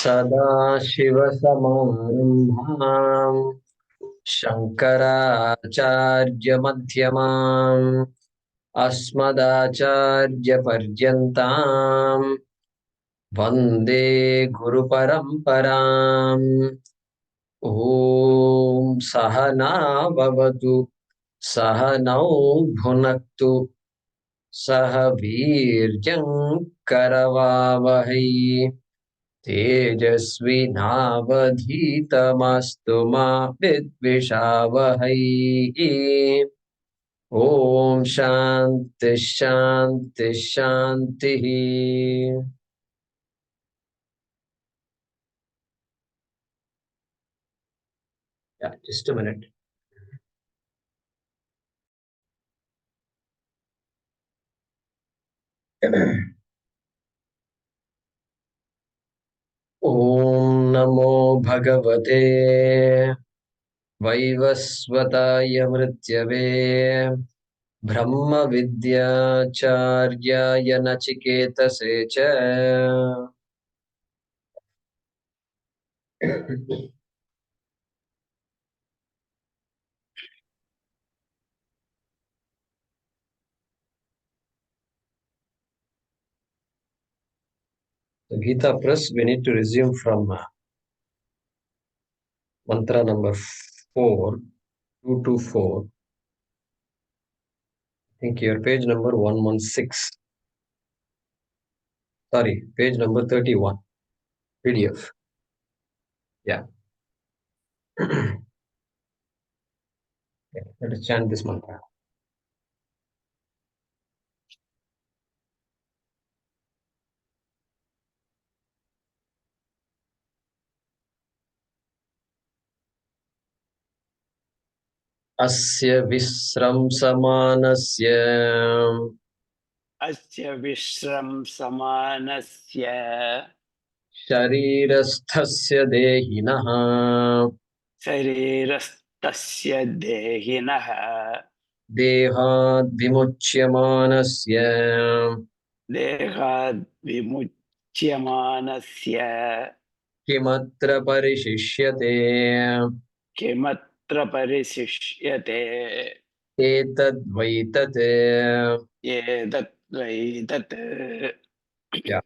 सदाशिवसमारम्भाम् शङ्कराचार्यमध्यमाम् अस्मदाचार्यपर्यन्ताम् वन्दे गुरुपरम्पराम्। ॐ सहना भवतु सहनौ भुनक्तु सह वीर्यं करवावहै तेजस्विनावधीतमस्तु मा विद्विषावहै। ॐ शान्ति शान्ति शान्तिः। Yeah, just a minute. ॐ नमो भगवते वैवस्वताय मृत्यवे ब्रह्मविद्याचार्याय नचिकेतसे च So Gita Press, we need to resume from mantra number 4, 224. I think your page number 116. Sorry, page number 31. PDF. Yeah. Okay, let us chant this mantra. Asya visramsamanasya Asya visramsamanasya sharirasthasya dehinaha sharirastasya dehinaha dehad vimucyamanasya dehad vimucyamanasya kimatra parishishyate kimatra parisishyate etad vaitat. yedat vaidat. Yeah.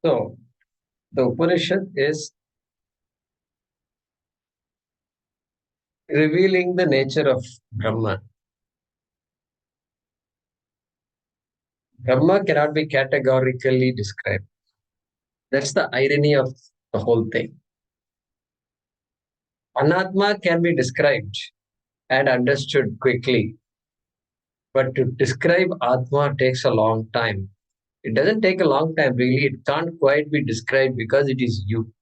So the Upanishad is revealing the nature of Brahman. Brahma cannot be categorically described. That's the irony of the whole thing. Anatma can be described and understood quickly, but to describe Atma takes a long time. It doesn't take a long time, really. It can't quite be described because it is you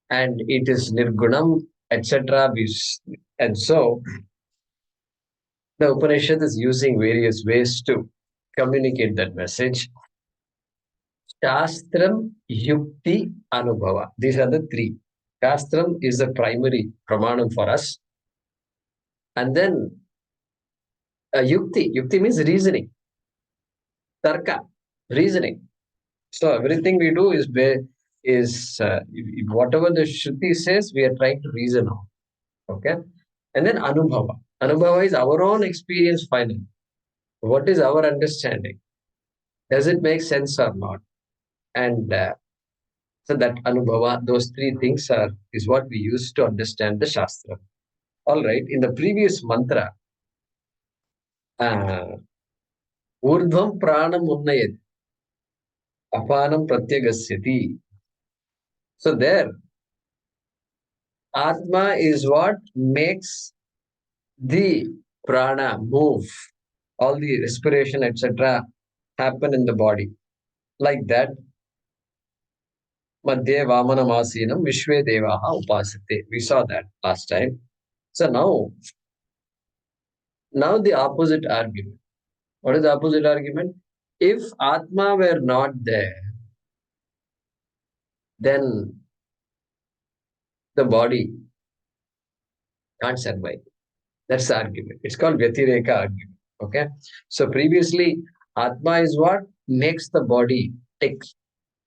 and it is Nirgunam, etc. And so the Upanishad is using various ways to communicate that message. Shastram, Yukti, Anubhava. These are the three. Shastram is the primary pramanam for us. And then Yukti. Yukti means reasoning. Tarka, reasoning. So everything we do is whatever the Shruti says, we are trying to reason out. Okay? And then Anubhava. Anubhava is our own experience finally. What is our understanding? Does it make sense or not? And so that Anubhava, those three things is what we use to understand the Shastra. All right. In the previous mantra, Urdhvam pranam unnayat, apanam pratyagasyati. So there, Atma is what makes the prana move, all the respiration, etc., happen in the body. Like that, Madhye Vamanam Asinam Vishwe Devaha Upasate. We saw that last time. So now the opposite argument. What is the opposite argument? If Atma were not there, then the body can't survive. That's the argument. It's called Vyatireka argument. Okay. So previously, Atma is what makes the body tick.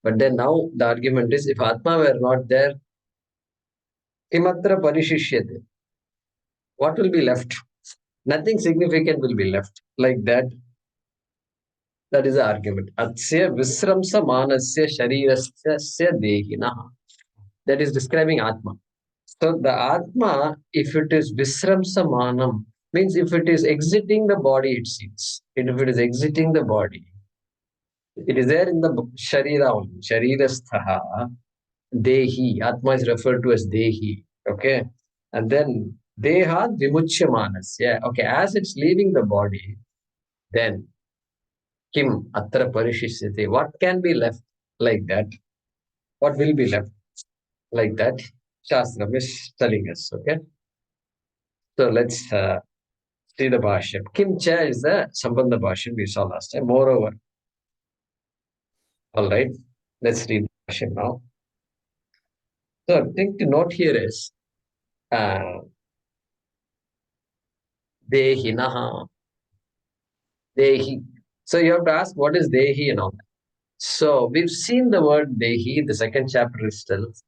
But then now the argument is if Atma were not there, kimatra parishishyate. What will be left? Nothing significant will be left. Like that, that is the argument. Atsya visramsa manasya sharirasya dehina. That is describing Atma. So the Atma, if it is visramsa manam, means if it is exiting the body, it seems. If it is exiting the body, it is there in the Sharira only. Sharirasthaha, Dehi. Atma is referred to as Dehi. Okay. And then Deha Vimuchyamanasya. Yeah. Okay. As it's leaving the body, then Kim Atra Parishishyate. What can be left like that? What will be left like that? Shastram is telling us. Okay. So let's see the Bhaashyam. Kim Cha is the Sambandha Bhaashyam we saw last time. Moreover, all right, let's read the Bhaashyam now. So the thing to note here is uh, Dehinaha, Dehi. So you have to ask what is Dehi and all that. So we've seen the word Dehi, the second chapter itself.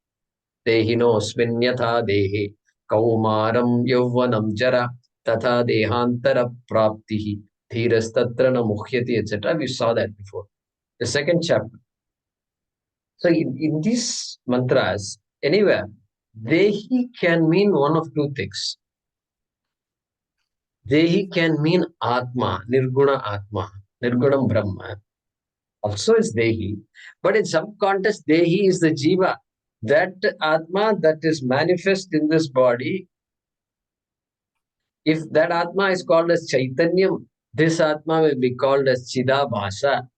Dehino sminyatha Dehi, Kaumaram Yauvanam Jara, Tatha Dehantara Praptihi, Dhirastatra na Mukhyati, etc. We saw that before. The second chapter. So in these mantras, anywhere, Dehi can mean one of two things. Dehi can mean Atma, Nirguna Atma, Nirgunam Brahma. Also is Dehi. But in some context, Dehi is the Jiva. That Atma that is manifest in this body, if that Atma is called as Chaitanyam, this Atma will be called as Chidabhasa.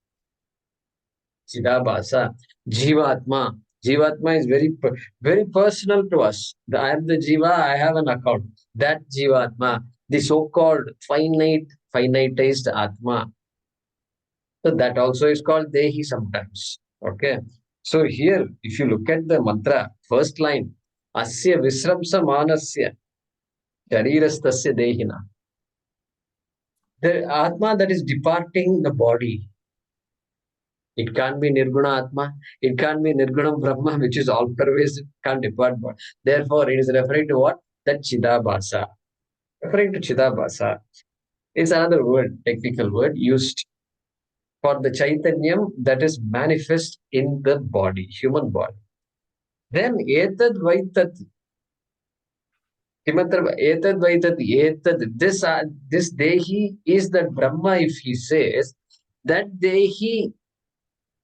Chidabhasa, Jivatma. Jivatma is very personal to us. I am the Jiva, I have an account. That Jivatma, the so-called finitized Atma. So that also is called Dehi sometimes. Okay. So here, if you look at the mantra, first line, Asya Visramsa Manasya Sharirastasya Dehina. The Atma that is departing the body. It can't be Nirguna Atma. It can't be Nirgunam Brahma, which is all pervasive, can't depart. But therefore, it is referring to what? That Chidabhasa. Referring to Chidabhasa. It's another word, technical word used for the Chaitanyam that is manifest in the body, human body. Then Etad Vaitat. Etad Vaitat, Etad. This Dehi is that Brahma, if he says, that Dehi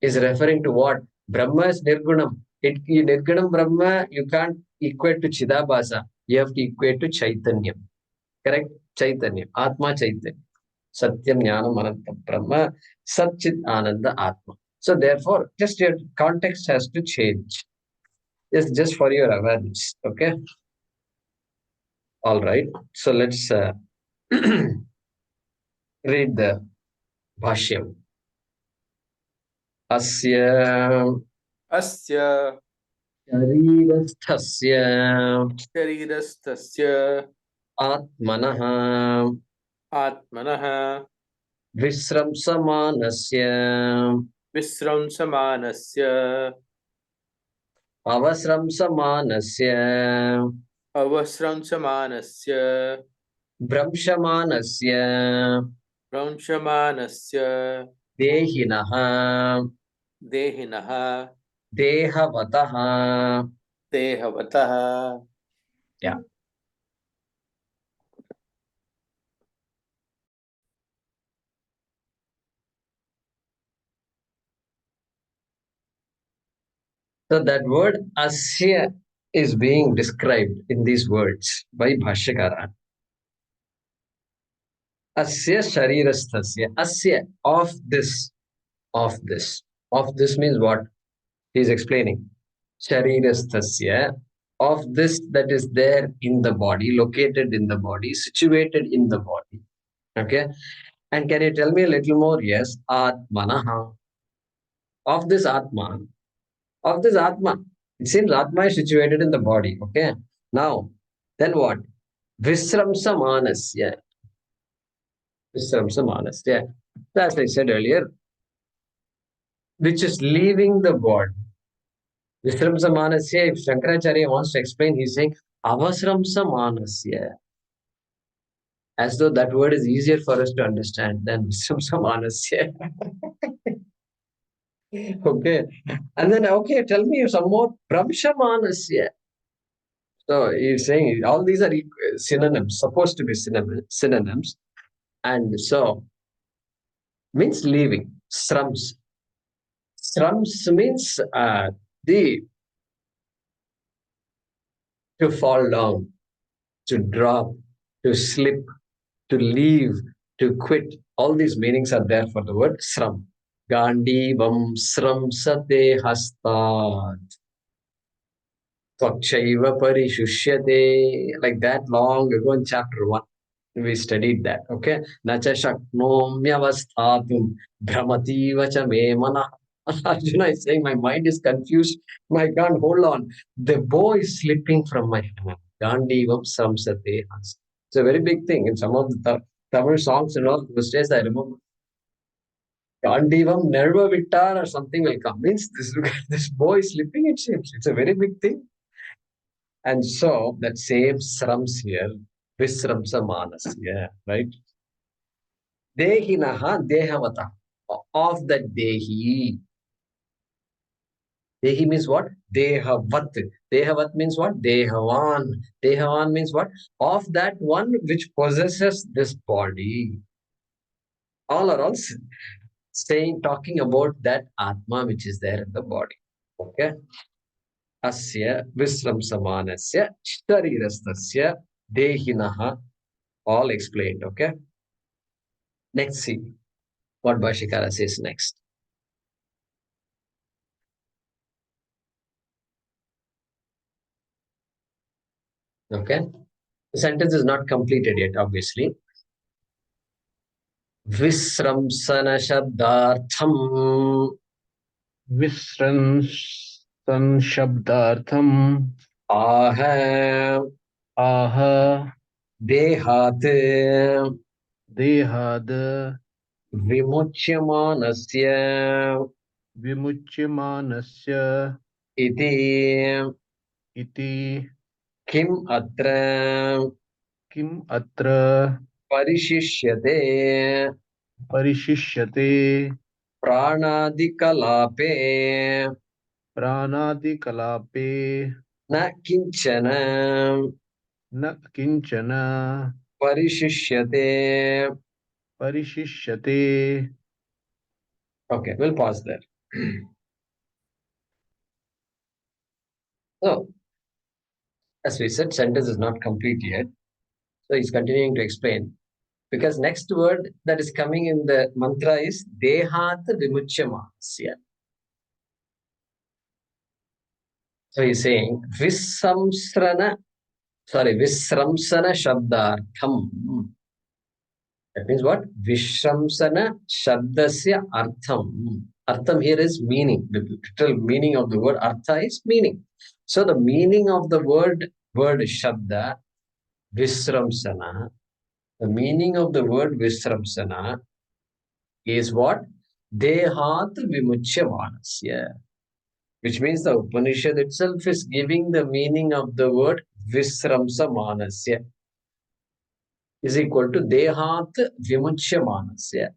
is referring to what? Brahma is Nirgunam. Nirgunam Brahma, you can't equate to Chidabhasa. You have to equate to Chaitanyam. Correct? Chaitanyam. Atma Chaitanya. Satyam Jnanam Anantam Brahma. Satchit Ananda Atma. So therefore, just your context has to change. It's just for your awareness. Okay? All right. So let's read the Bhaashyam. Asya अस्य Sharirasthasya शरीरस्थस्य Atmanah आत्मनः Visramsamanasya विस्रंसमानस्य Avasramsamanasya अवस्रंसमानस्य Bramshamanasya भ्रंशमानस्य Dehinah देहिनः Dehavatah. देहवतः. Yeah. So that word asya is being described in these words by Bhashyakara. Asya sharirasthasya. Asya, of this, of this. Of this means what? He is explaining. Sharirasthasya, of this that is there in the body, located in the body, situated in the body. Okay. And can you tell me a little more? Yes. Atmanaha. Of this Atma. Of this Atma. It seems Atma is situated in the body. Okay. Now, then what? Visramsa manasya. Visramsa manasya. As I said earlier, which is leaving the body. Visramsa manasya, if Shankaracharya wants to explain, he's saying avasramsa manasya. As though that word is easier for us to understand than Visramsa manasya. Okay. And then, okay, tell me some more. Pramsha manasya. So he's saying all these are synonyms, supposed to be synonyms. And so means leaving. Srams. Srams means the to fall down, to drop, to slip, to leave, to quit. All these meanings are there for the word sram. Gandivam sramsate hastat. Tvakshaiva parishusyate. Like that long ago in chapter 1. We studied that. Okay. Nacha shaknomyavasthatum brahmativa cha me mana. Arjuna is saying, my mind is confused. I can't hold on. The bow is slipping from my hand. Gandivam samsate has. It's a very big thing. In some of the Tamil songs and all, those days I remember. Gandivam nerva vittar or something will come. Means this bow is slipping, it seems. It's a very big thing. And so that same srams here, visramsa manasya, right? Dehinaha dehavata. Of that dehi. Dehi means what? Dehavat. Dehavat means what? Dehavan. Dehavan means what? Of that one which possesses this body. All are all saying, talking about that Atma which is there in the body. Okay. Asya visramsamanasya sharirastasya dehinaha. All explained. Okay. Let's see what Bhashyakara says next. Okay. The sentence is not completed yet, obviously. Visramsana shabdartham विस्रंसन शब्दार्थम aha ah dehat देहाद vimuchyamanasya विमुच्यमानस्य iti इति kim atra किम अत्र parishishyate परिशिष्यते pranadikalape प्राणादिकलापे na kinchana न किंचन parishishyate. परिशिष्यते. Okay, we'll pause there. So, as we said, sentence is not complete yet. So he's continuing to explain. Because next word that is coming in the mantra is Dehat Vimuchyamasya. So he's saying Visramsana Shabdartham. That means what? Vishramsana Shabdasya Artham. Artham here is meaning. The literal meaning of the word Artha is meaning. So the meaning of the word Shabda, Visramsana, the meaning of the word Visramsana is what? Dehat Vimuchyamanasya. Which means the Upanishad itself is giving the meaning of the word Visramsa Manasya is equal to Dehat Vimuchyamanasya.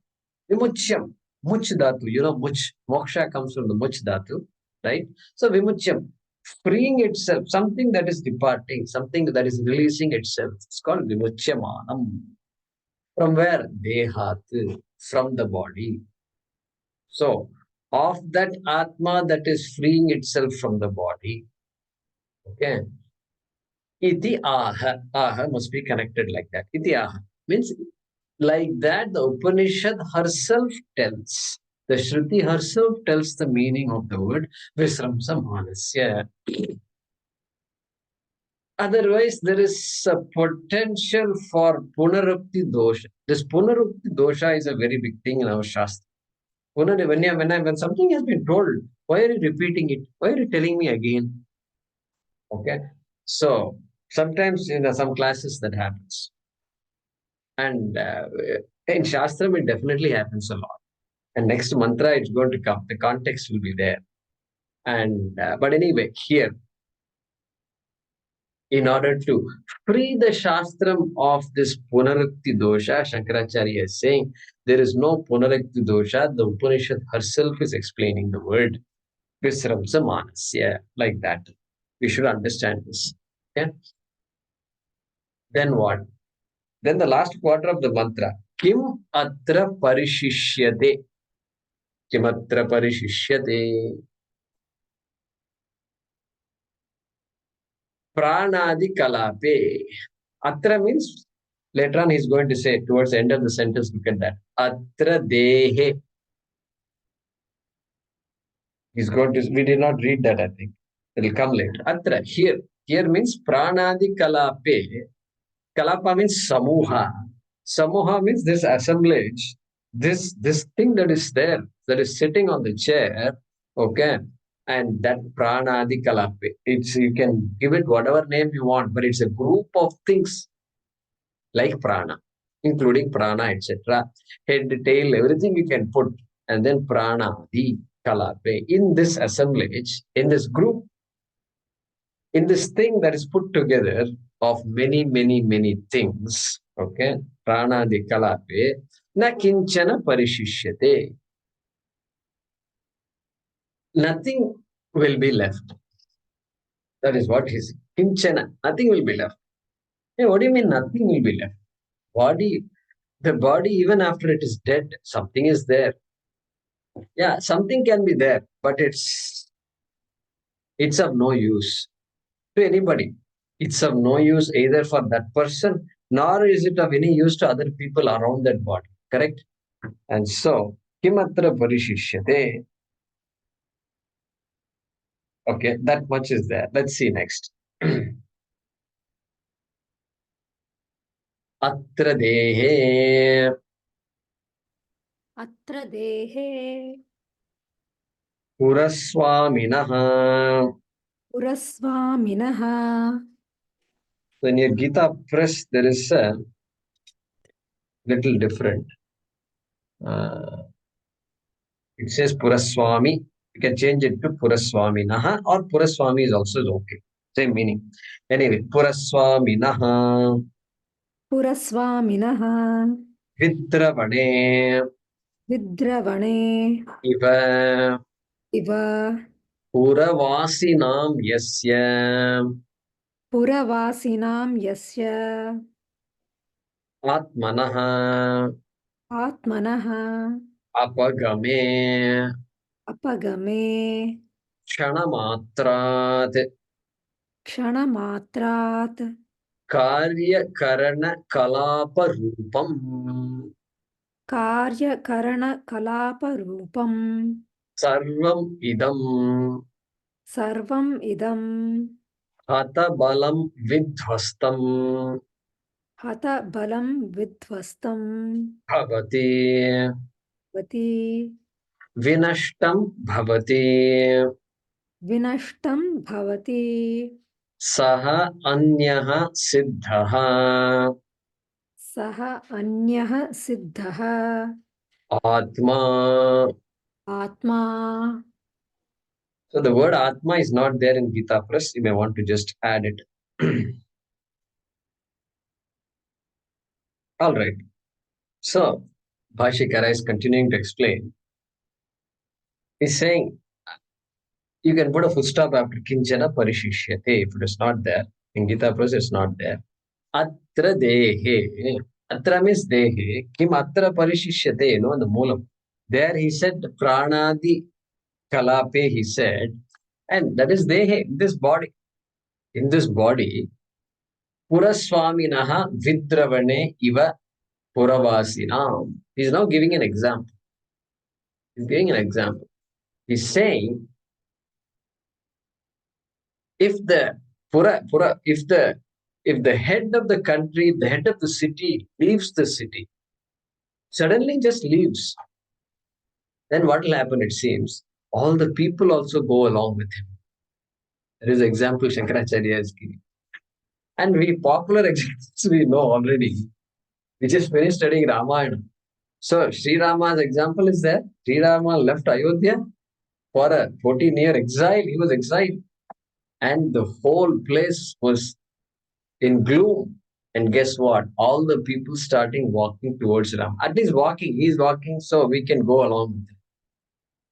Vimuchyam, Much Dhatu, Much, Moksha comes from the Much Dhatu, right? So Vimuchyam, freeing itself, something that is departing, something that is releasing itself. It's called Vimuchyamanam. From where? Dehat, from the body. So, of that Atma that is freeing itself from the body, okay, iti aha, aha must be connected like that. Iti aha means like that the Upanishad herself tells. The Shruti herself tells the meaning of the word Visramsa Manasya. Otherwise, there is a potential for Punarupti dosha. This Punarupti dosha is a very big thing in our Shastra. When something has been told, why are you repeating it? Why are you telling me again? Okay. So sometimes in some classes that happens. And in Shastram, it definitely happens a lot. And next mantra, it's going to come. The context will be there. And but anyway, here, in order to free the Shastram of this Punarakti dosha, Shankaracharya is saying there is no Punarakti dosha. The Upanishad herself is explaining the word Visramsa Manasya, like that. We should understand this. Okay? Then what? Then the last quarter of the mantra. Kim atra parishishyate. Kim atra parishishyate. Pranadi kalape. Atra means later on he's going to say towards the end of the sentence, look at that. Atra dehe. He's going to, we did not read that, I think. It will come later. Atra, here. Here means pranadi kalape. Kalapa means samuha. Samuha means this assemblage, this thing that is there, that is sitting on the chair, okay, and that pranadi kalape. It's, you can give it whatever name you want, but it's a group of things like prana, including prana, etc. Head, tail, everything you can put, and then pranadi kalape. In this assemblage, in this group, in this thing that is put together of many, many, many things, okay, pranadi kalape, na kinchana parishishyate. Nothing will be left. That is what is kinchana. Nothing will be left. Hey, what do you mean nothing will be left? Body, the body, even after it is dead, something is there. Yeah, something can be there, but it's of no use to anybody. It's of no use either for that person, nor is it of any use to other people around that body. Correct? And so, kimatra parishishyate. Okay, that much is there. Let's see next. Atra dehe अत्र देहे puraswaminaha. पुरस्वामिनः So in your Gita press, there is a little different. It says Puraswami. You can change it to Puraswaminaha, or Puraswami is also okay. Same meaning. Anyway, Puraswaminaha पुरस्वामिनः Vidravane विद्रवणे Iva इव Puravasinam Yasya पुरवासिनां यस्य Atmanaha आत्मनः Apagame अपगमे Ksanamatrat क्षणमात्रात् Karyakarana Kalapa Rupam कार्यकरणकलापरूपम् Sarvam Idam सर्वम् इदम् Hatabalam Vidhvastam हतबलं विध्वस्तम् Bhavati भवति Vinashtam Bhavati विनष्टं भवति Saha Anyaha Siddhaha सः अन्यः सिद्धः Atma. आत्मा. So the word Atma is not there in Gita Press. You may want to just add it. All right. So Bhashyakara is continuing to explain. He's saying you can put a full stop after Kinchana Parishishyate. If it is not there, in Gita Press it's not there. Atra dehe. Atra means dehe. Kim atra parishishyate, you know, in the Moolam. There he said pranadi kalape, he said, and that is dehe, this body. In this body, Puraswaminaha Vidravane Iva Puravasinam. He's now giving an example. He's giving an example. He's saying, if the if the head of the country, the head of the city leaves the city, suddenly just leaves, then what will happen? It seems all the people also go along with him. There is example Shankaracharya is giving. And we popular examples we know already. We just finished studying Ramayana. So Sri Rama's example is there. Sri Rama left Ayodhya for a 14-year exile. He was exiled. And the whole place was in gloom. And guess what? All the people starting walking towards Ram. At least walking. He's walking, so we can go along with him.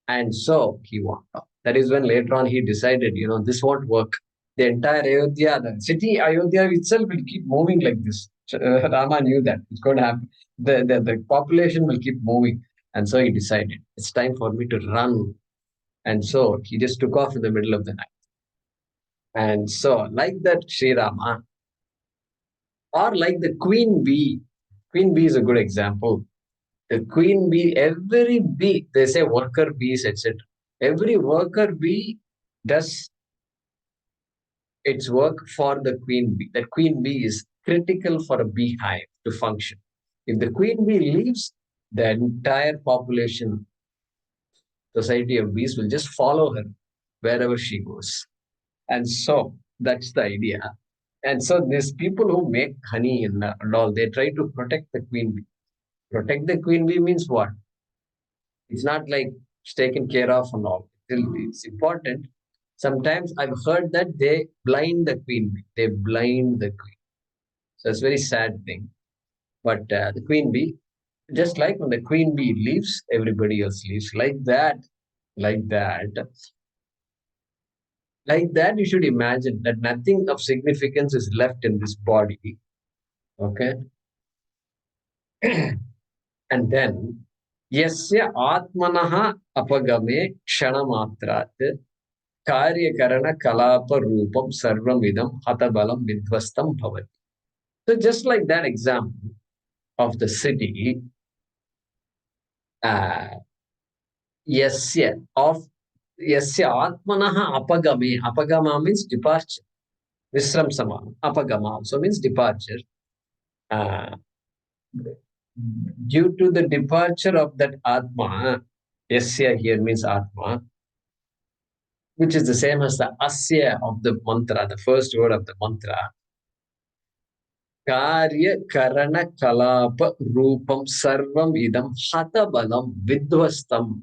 And so he walked off. That is when later on he decided, this won't work. The entire Ayodhya, the city Ayodhya itself will keep moving like this. Rama knew that it's going to happen. The population will keep moving. And so he decided, it's time for me to run. And so he just took off in the middle of the night. And so, like that, Sri Rama, or like the queen bee. Queen bee is a good example. The queen bee, every bee, they say worker bees, etc. Every worker bee does its work for the queen bee. The queen bee is critical for a beehive to function. If the queen bee leaves, the entire population, society of bees will just follow her wherever she goes. And so that's the idea. And so these people who make honey and all, they try to protect the queen bee. Protect the queen bee means what? It's not like it's taken care of and all. It's important. Sometimes I've heard that they blind the queen bee. They blind the queen. So it's a very sad thing. But the queen bee, just like when the queen bee leaves, everybody else leaves. Like that, like that. Like that, you should imagine that nothing of significance is left in this body. Okay? And then, yasya atmanaha apagame kshanamatraat karyakarana kalapa rupam sarvamidam hatabalam vidvastam bhavati. So just like that example of the city, yasya atmanaha apagame. Apagama means departure. Visram samana. Apagama also means departure. Due to the departure of that atma, yasya here means atma, which is the same as the asya of the mantra, the first word of the mantra. Karya karana kalapa rupam sarvam idam hatabalam vidvastam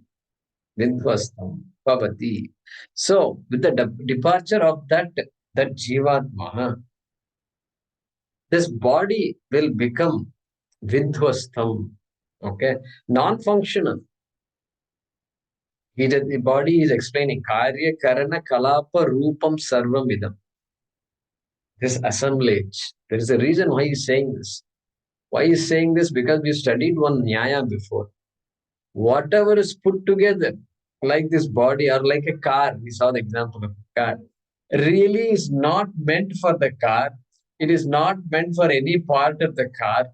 bhavati. So with the departure of that jivatma, this body will become vidvastam, okay, non-functional. The body is explaining karya karana kalapa rupam sarvam idam. This assemblage. There is a reason why he's saying this. Why he's saying this? Because we studied one nyaya before. Whatever is put together, like this body or like a car, we saw the example of a car, really is not meant for the car. It is not meant for any part of the car.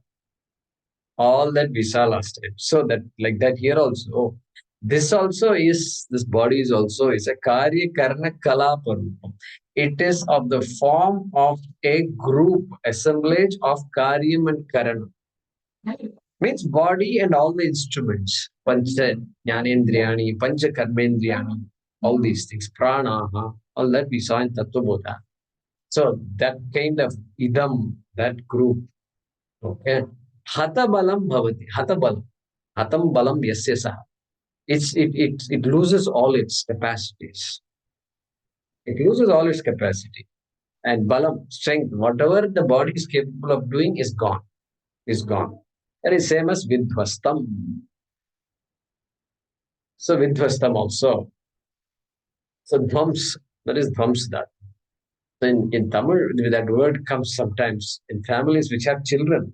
All that we saw last time. So that, like that here also, this body is also is a karya karna kalaparupam. It is of the form of a group, assemblage of karyam and karana. Means body and all the instruments, pancha jnanendriyani, pancha karmendriyani, all these things, pranaha, all that we saw in Tattvabodha. So that kind of idam, that group, okay. Hata balam bhavati, hata balam, hatam balam yasya saha. It loses all its capacities. It loses all its capacity. And balam, strength, whatever the body is capable of doing is gone. Is gone. That is same as vidvastam. So vidvastam also. So dhvams, that is dhvams that. In Tamil, that word comes sometimes in families which have children.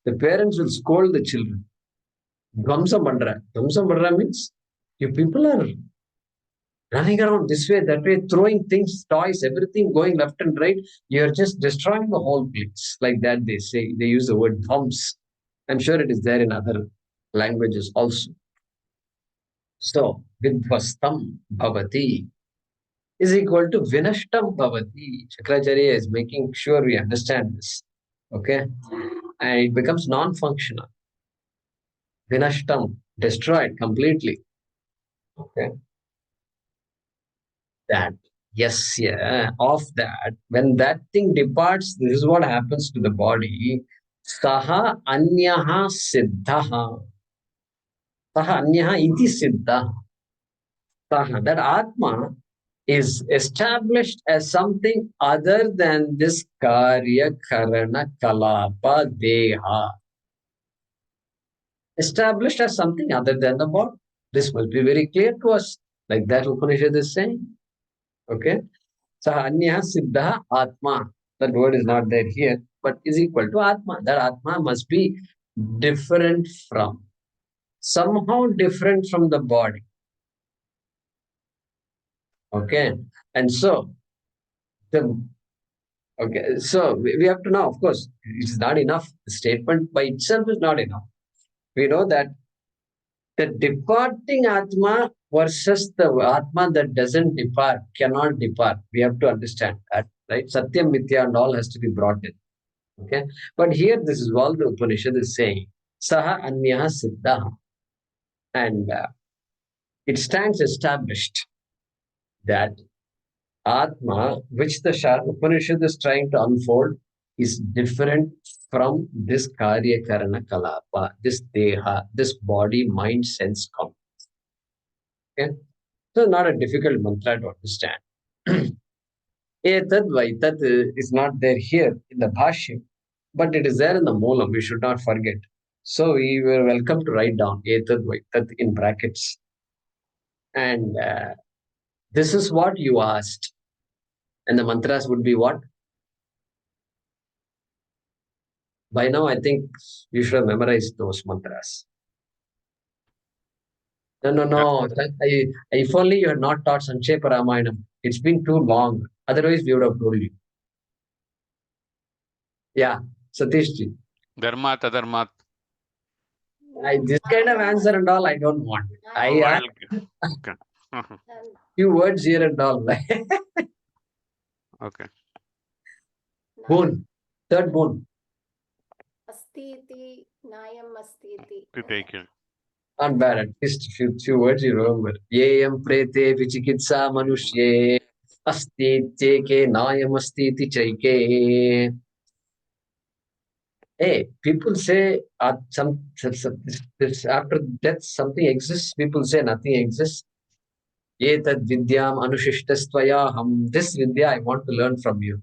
The parents will scold the children. Dhvamsam pandra. Dhvamsam pandra means you people are running around this way, that way, throwing things, toys, everything going left and right. You're just destroying the whole place. Like that they say. They use the word dhvams. I'm sure it is there in other languages also. So, vidvastam bhavati is equal to vinashtam bhavati. Shankaracharya is making sure we understand this. Okay? And it becomes non-functional. Vinashtam, destroyed completely. Okay? That. Yes, yeah, of that. When that thing departs, this is what happens to the body. Saha anyaha siddhaha. Saha anyaha iti siddha. Saha. That Atma is established as something other than this karya karana kalapa deha. Established as something other than the body. This must be very clear to us. Like that Upanishad is saying. Okay. Saha anya siddha atma. That word is not there here, but is equal to atma. That atma must be different from, somehow different from the body. Okay. And so the we have to know, of course, it's not enough. The statement by itself is not enough. We know that the departing Atma versus the Atma that doesn't depart, cannot depart. We have to understand that, right? Satyam, Mithya and all has to be brought in. Okay. But here, this is all the Upanishad is saying. Saha Anyaha Siddha. And it stands established that Atma, which the Upanishad is trying to unfold, is different from this Karya Karana Kalapa, this Deha, this body, mind, sense complex. Okay? So, not a difficult mantra to understand. Etad Vaitat is not there here in the Bhaashyam, but it is there in the Moolam. We should not forget. So, we were welcome to write down Etad Vaitat in brackets. And this is what you asked. And the mantras would be what? By now, I think you should have memorized those mantras. No. If only you had not taught Sankshepa Ramayanam. It's been too long. Otherwise, we would have told you. Yeah, Satish ji. Dharmat, adharmat. This kind of answer and all, I don't want. I ask Okay. few words here and all. Okay. Boon. Third boon. Astiti, Nayam Astiti. To take it. Not bad. At least few words you remember. Yeyam prete vichikitsa manushye asti cheke nayam asti chaike. Hey, people say after death something exists. People say nothing exists. Etad vidyam anushishtastvayaham. This vidya I want to learn from you.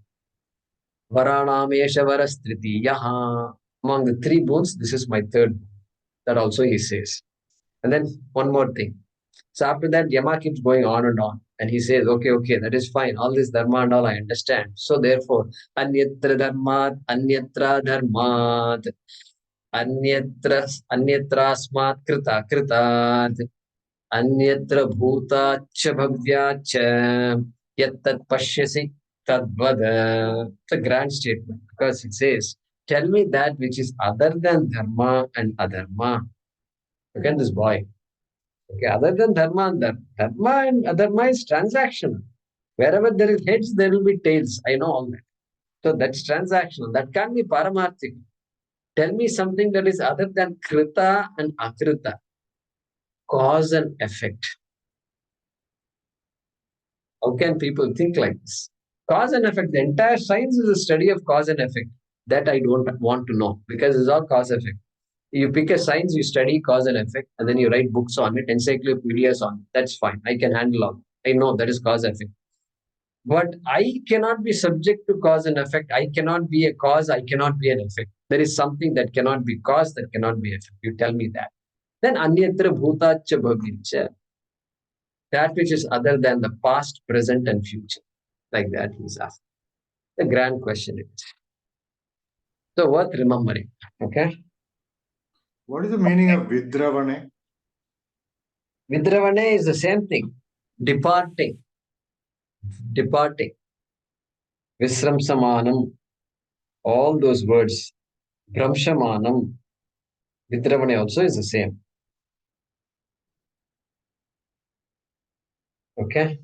Varanamesha varastriti yaha. Among the three boons, this is my third. That also he says. And then one more thing. So after that, Yama keeps going on and on. And he says, okay, that is fine. All this dharma and all I understand. So therefore, anyatra dharmat, anyatra dharmat, anyatra smat krita kritat, anyatra bhuta cha bhavya cha, yattat pashyasi tadvad. It's a grand statement because it says, tell me that which is other than dharma and adharma. Again, this boy. Okay, other than dharma and adharma is transactional. Wherever there is heads, there will be tails. I know all that. So that's transactional. That can't be paramarthik. Tell me something that is other than krita and akrita. Cause and effect. How can people think like this? Cause and effect. The entire science is a study of cause and effect. That I don't want to know because it's all cause effect. You pick a science, you study cause and effect, and then you write books on it, encyclopedias on it. That's fine. I can handle all. I know that is cause effect. But I cannot be subject to cause and effect. I cannot be a cause. I cannot be an effect. There is something that cannot be cause, that cannot be effect. You tell me that. Then anyatra bhutacha bhavincha. That which is other than the past, present, and future. Like that he's asked. The grand question it is. So worth remembering. Okay. What is the meaning of Vidravane? Vidravane is the same thing. Departing. Visramsamanam. All those words. Bramshamanam. Vidravane also is the same. Okay.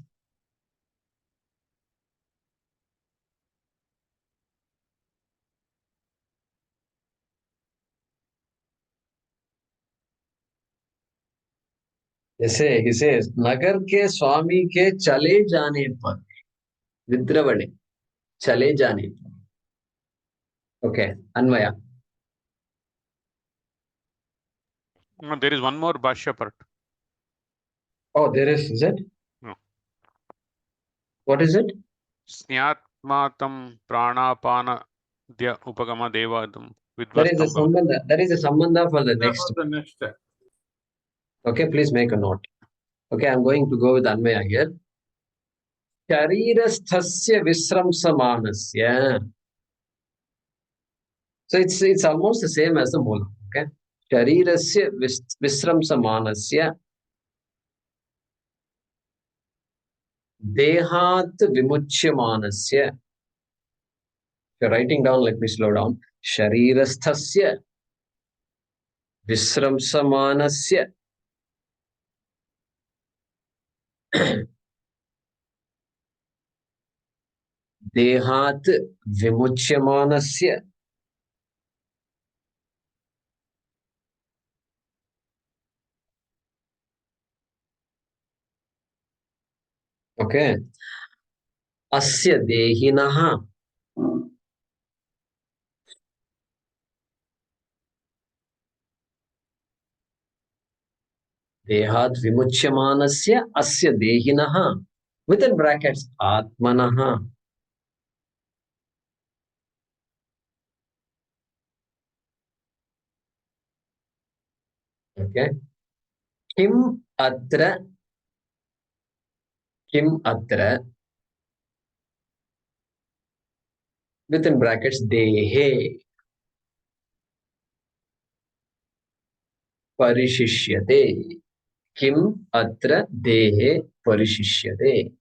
He says, Nagar ke Swami ke chale jaane par. Vidravane. Chale jane. Okay. Anvaya. There is one more Bhashya part. Oh, there is it? No. What is it? Snyatmatam pranapana dya upagama devadam That is a vidvastam bhavat. sambandha. That is a sambandha for the next. For the next. Okay, please make a note. Okay, I'm going to go with Anvaya here. Sharirasthasya visramsamanasya. So it's almost the same as the mola. Okay. Sharirasya visramsamanasya dehat vimuchyamanasya. If you're writing down, let me slow down. Sharirasthasya visramsamanasya dehat vimuchyamanasya. Okay. Asya dehinaha. Dehat vimuchyamanasya asya dehinaha. Within brackets, atmanaha. Okay. Kim atra within brackets dehe parishishyate. Kim atra dehe parishishyate.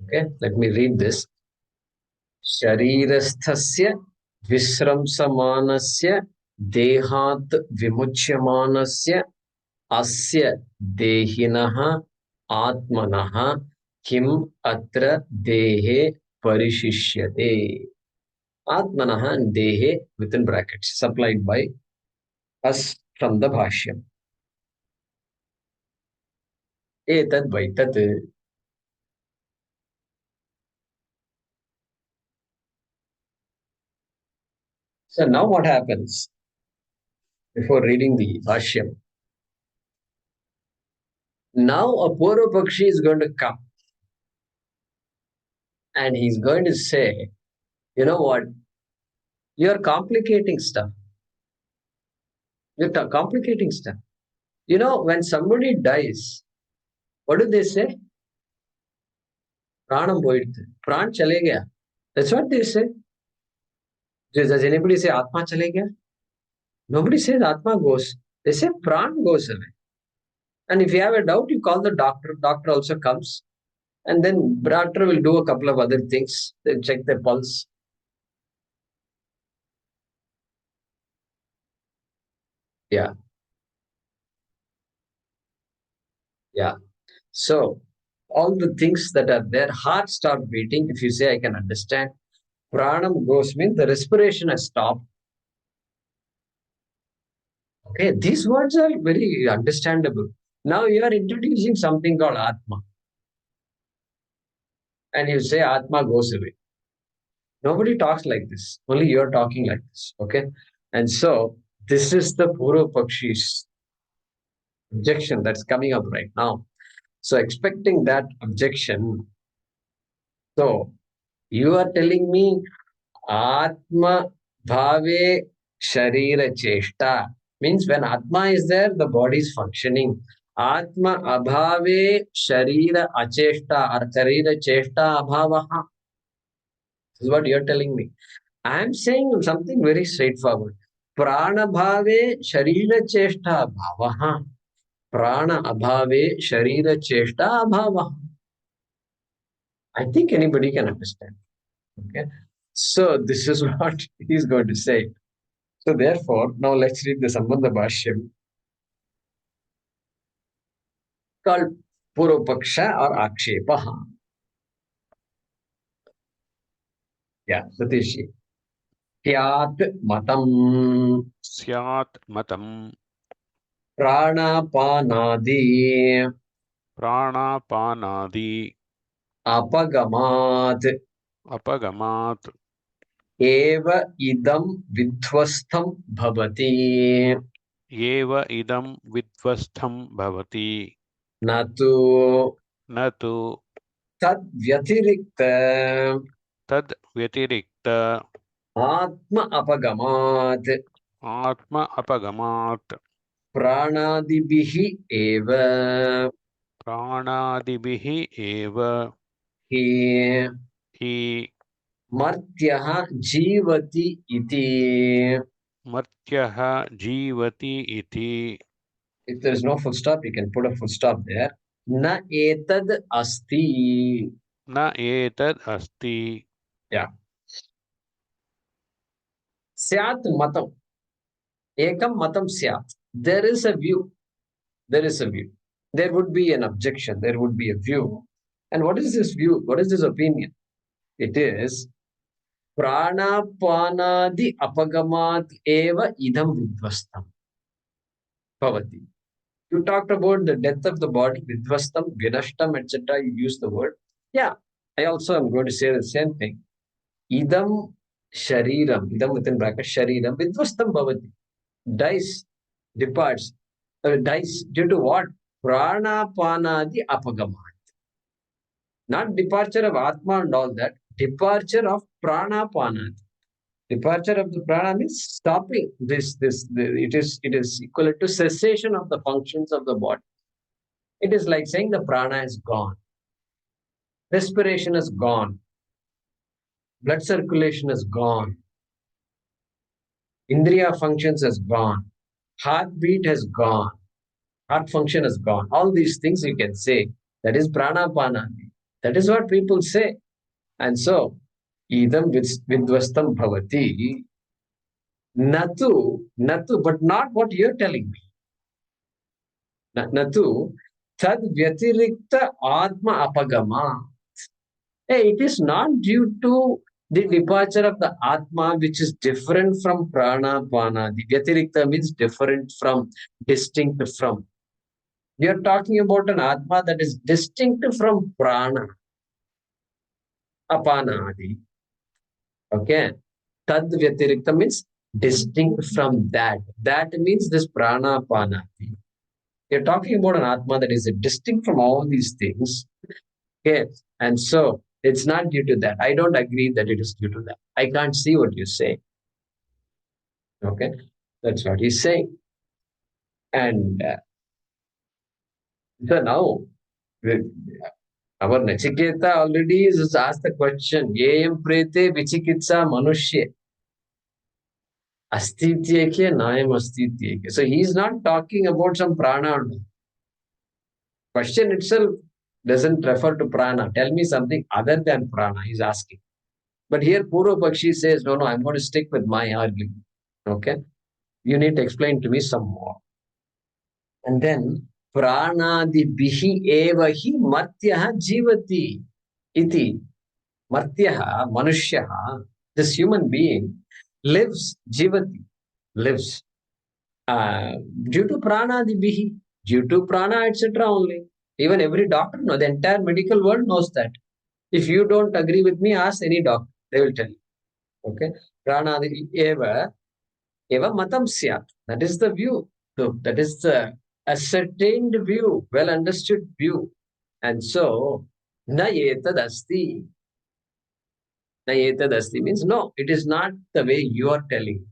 Okay, let me read this. Sharirasthasya visramsamanasya dehat vimuchyamanasya asya dehinaha atmanaha kim atra dehe parishishyate. Atmanaha and dehe within brackets supplied by us from the Bhaashyam. Etad vaitat. So now what happens before reading the Bhaashyam? Now a Purva Pakshi is going to come and he's going to say, you know what? You're complicating stuff. You're complicating stuff. You know, when somebody dies, what do they say? Pranam poiduthu. Pran chale gaya. That's what they say. Does anybody say Atma chale gaya? Nobody says Atma goes. They say Pran goes away. And if you have a doubt, you call the doctor. Doctor also comes. And then doctor will do a couple of other things. They'll check their pulse. Yeah. Yeah. So all the things that are there, heart start beating. If you say, I can understand. Pranam goes means the respiration has stopped. Okay, these words are very understandable. Now you are introducing something called Atma. And you say Atma goes away. Nobody talks like this. Only you are talking like this. Okay. And so this is the Purva Pakshi's objection that's coming up right now. So expecting that objection. So you are telling me Atma Bhave Sharira Cheshta means when Atma is there, the body is functioning. Atma Abhave Sharira Acheshta or Sharira Cheshta Abhavaha. This is what you're telling me. I am saying something very straightforward. Prana Bhave Sharira Cheshta Abhavaha. Prana Abhave Sharira Cheshta Abhavaha. I think anybody can understand. Okay. So this is what he's going to say. So therefore, now let's read the Sambandha Bhashyam called Puropaksha or Akshepaha. Yeah, Satishi. Syat matam. Syat matam. Pranapanadi. Pranapanadi. Apagamat. Apagamat. Eva idam vidhvastham bhavati. Eva idam vidvastham bhavati. Natu Natu tad vyatirikta tad vyatirikta atma apagamat atma apagamat. pranadibihi eva Pranadibihi eva hi hi martyaha jivati iti. martyaha jivati iti. If there is no full stop, you can put a full stop there. Na etad asti. Na etad asti. Yeah. Syat matam. Ekam matam syat. There is a view. There is a view. There would be an objection. There would be a view. And what is this view? What is this opinion? It is pranapanadi apagamat eva idam vidvastam bhavati. You talked about the death of the body, vidvastam, vinashtam, etc. You use the word. Yeah, I also am going to say the same thing. Idam shariram, idam within bracket, shariram, vidvastam bhavati. Dies, departs. Dies due to what? Pranapanadi apagamat. Not departure of Atma and all that. Departure of Pranapanadi. Departure of the prana means stopping it is equal to cessation of the functions of the body. It is like saying the prana is gone, respiration is gone, blood circulation is gone, indriya functions is gone, heartbeat has gone, heart function is gone. All these things you can say that is pranapanadi. That is what people say. And so idam vidvastam bhavati. Natu, but not what you're telling me. Natu, tad vyatirikta atma apagama. Hey, it is not due to the departure of the atma, which is different from prana, pana. The vyatirikta means different from, distinct from. We are talking about an atma that is distinct from prana, apanadi. Okay. Tad vyatirikta means distinct from that. That means this prana, panadi. You're talking about an Atma that is distinct from all these things. Okay. And so it's not due to that. I don't agree that it is due to that. I can't see what you say. Okay. That's what he's saying. And so now, our Nachiketa already is asked the question, Yeyam prete vichikitsa manushye. Astityeke nayam astityeke. So he's not talking about some prana. Question itself doesn't refer to prana. Tell me something other than prana, he's asking. But here Purva Pakshi says, no, I'm going to stick with my argument. Okay? You need to explain to me some more. And then, pranadi bihi eva hi martyaha jivati iti. Martyaha, manushyaha, this human being lives, jivati, lives. Due to pranadi bihi, due to prana, etc. only. Even every doctor knows, the entire medical world knows that. If you don't agree with me, ask any doctor. They will tell you. Okay? Pranadi eva matam syat. That is the view. So that is the ascertained view, well understood view. And so, na etad asti. Na etad asti means no, it is not the way you are telling.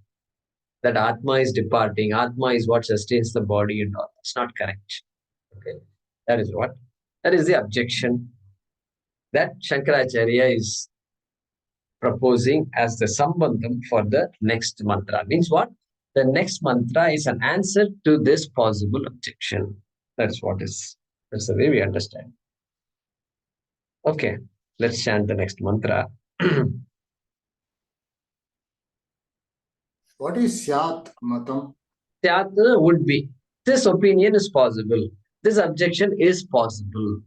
That Atma is departing, Atma is what sustains the body and all. That's not correct. Okay. That is what? That is the objection that Shankaracharya is proposing as the sambandham for the next mantra. Means what? The next mantra is an answer to this possible objection. That's the way we understand. Okay, let's chant the next mantra. What is Syat Matam? Syat would be. This opinion is possible. This objection is possible.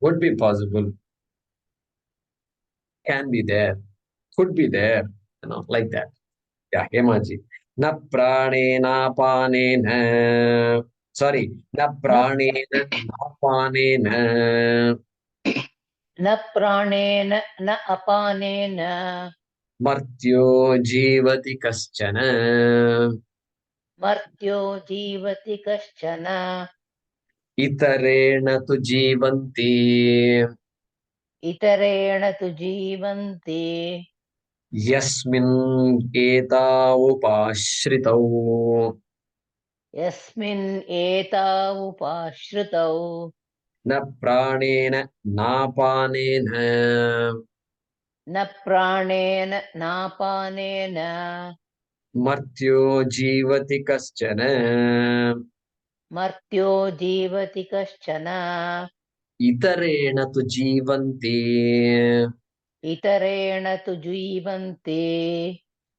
Would be possible. Can be there. Could be there. Like that. Yeah, Hemaji. Na pranena panena. Sorry. Na pranena napanena. न प्राणेन न अपानेन Martyo jivati kaschana. मर्त्यो जीवति कश्चन Itarena tu jivanti. इतरेण तु जीवन्ति Yasmin eta upashritau. यस्मिन् एतावुपाश्रितौ Na pranena napanena. न प्राणेन नापानेन Martyo jivati kaschana. मर्त्यो जीवति कश्चन Itarena tu jivanti. इतरेण तु जीवन्ति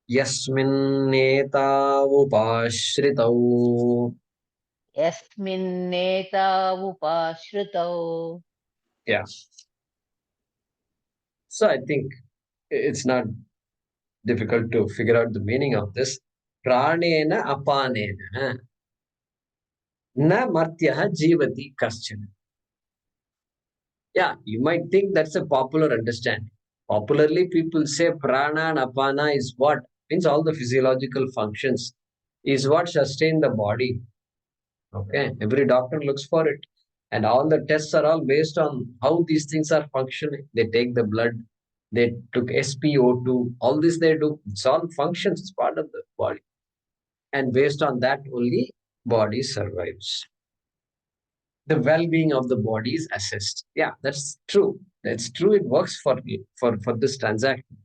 यस्मिन्नेतावुपाश्रितौ. यस्मिन्नेतावुपाश्रितौ Yeah. So I think it's not difficult to figure out the meaning of this. Pranena apanena na martyah jivati kaschana. Yeah, you might think that's a popular understanding. Popularly, people say prana and apana is what? Means all the physiological functions is what sustain the body. Okay, every doctor looks for it. And all the tests are all based on how these things are functioning. They take the blood, they took SpO2, all this they do. It's all functions, it's part of the body. And based on that only body survives. The well-being of the body is assessed. Yeah, that's true. That's true. It works for this transaction.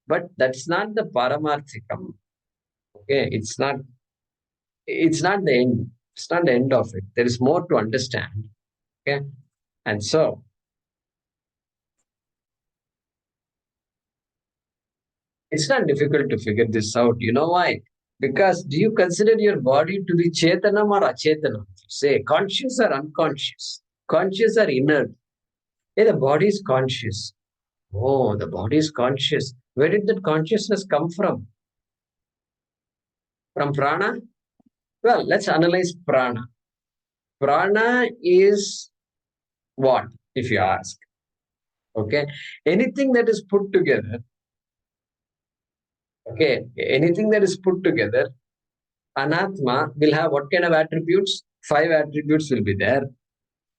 But that's not the paramarthikam. Okay, it's not the end. It's not the end of it. There is more to understand. Okay. And so it's not difficult to figure this out. You know why? Because do you consider your body to be chetanam or achetanam? Say conscious or unconscious? Conscious or inert? Hey, the body is conscious. Oh, the body is conscious. Where did that consciousness come from? From prana? Well, let's analyze prana. Prana is what, if you ask? Okay. Anything that is put together, Anatma will have what kind of attributes? 5 attributes will be there.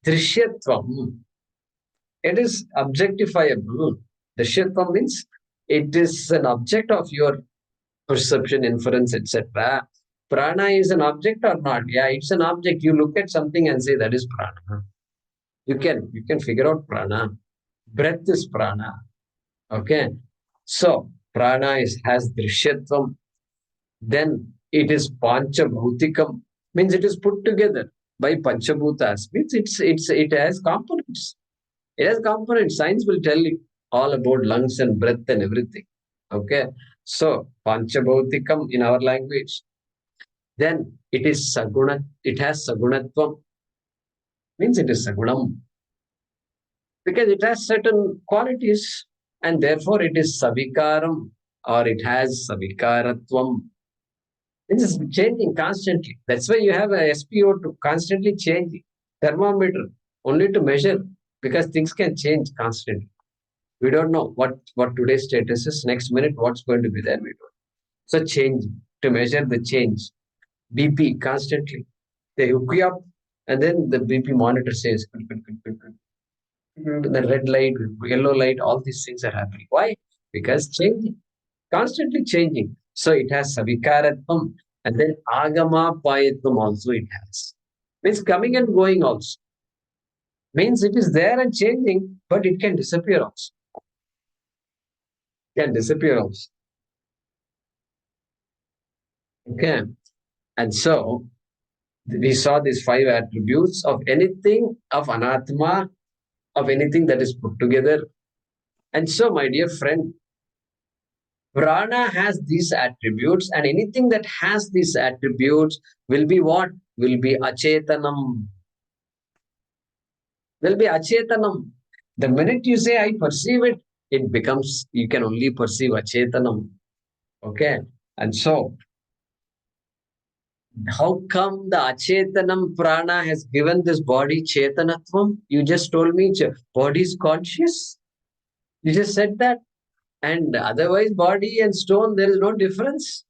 Drishyatvam. It is objectifiable. Drishyatvam means it is an object of your perception, inference, etc. Prana is an object or not? Yeah, it's an object. You look at something and say that is prana. You can figure out prana. Breath is prana. Okay. So prana has drishyatvam. Then it is panchabhutikam, means it is put together by panchabhutas, means it has components. It has components. Science will tell you all about lungs and breath and everything. Okay. So panchabhutikam in our language. Then it is saguna, it has sagunatvam, means it is sagunam. Because it has certain qualities and therefore it is savikaram or it has savikaratvam. It is changing constantly. That's why you have a SpO2 constantly changing. Thermometer only to measure because things can change constantly. We don't know what today's status is. Next minute, what's going to be there, we don't. So change to measure the change. BP constantly. They hook you up and then the BP monitor says, the red light, yellow light, all these things are happening. Why? Because changing, constantly changing. So it has savikaratvam and then agama payatvam also it has. Means coming and going also. Means it is there and changing, but it can disappear also. Can disappear also. Okay. And so we saw these 5 attributes of anything of anatma, of anything that is put together. And so, my dear friend, prana has these attributes, and anything that has these attributes will be what? Will be achetanam. Will be achetanam. The minute you say, I perceive it, it becomes, you can only perceive achetanam. Okay. And so, How come the Achetanam Prana has given this body Chetanatvam? You just told me body is conscious. You just said that. And otherwise, body and stone, there is no difference.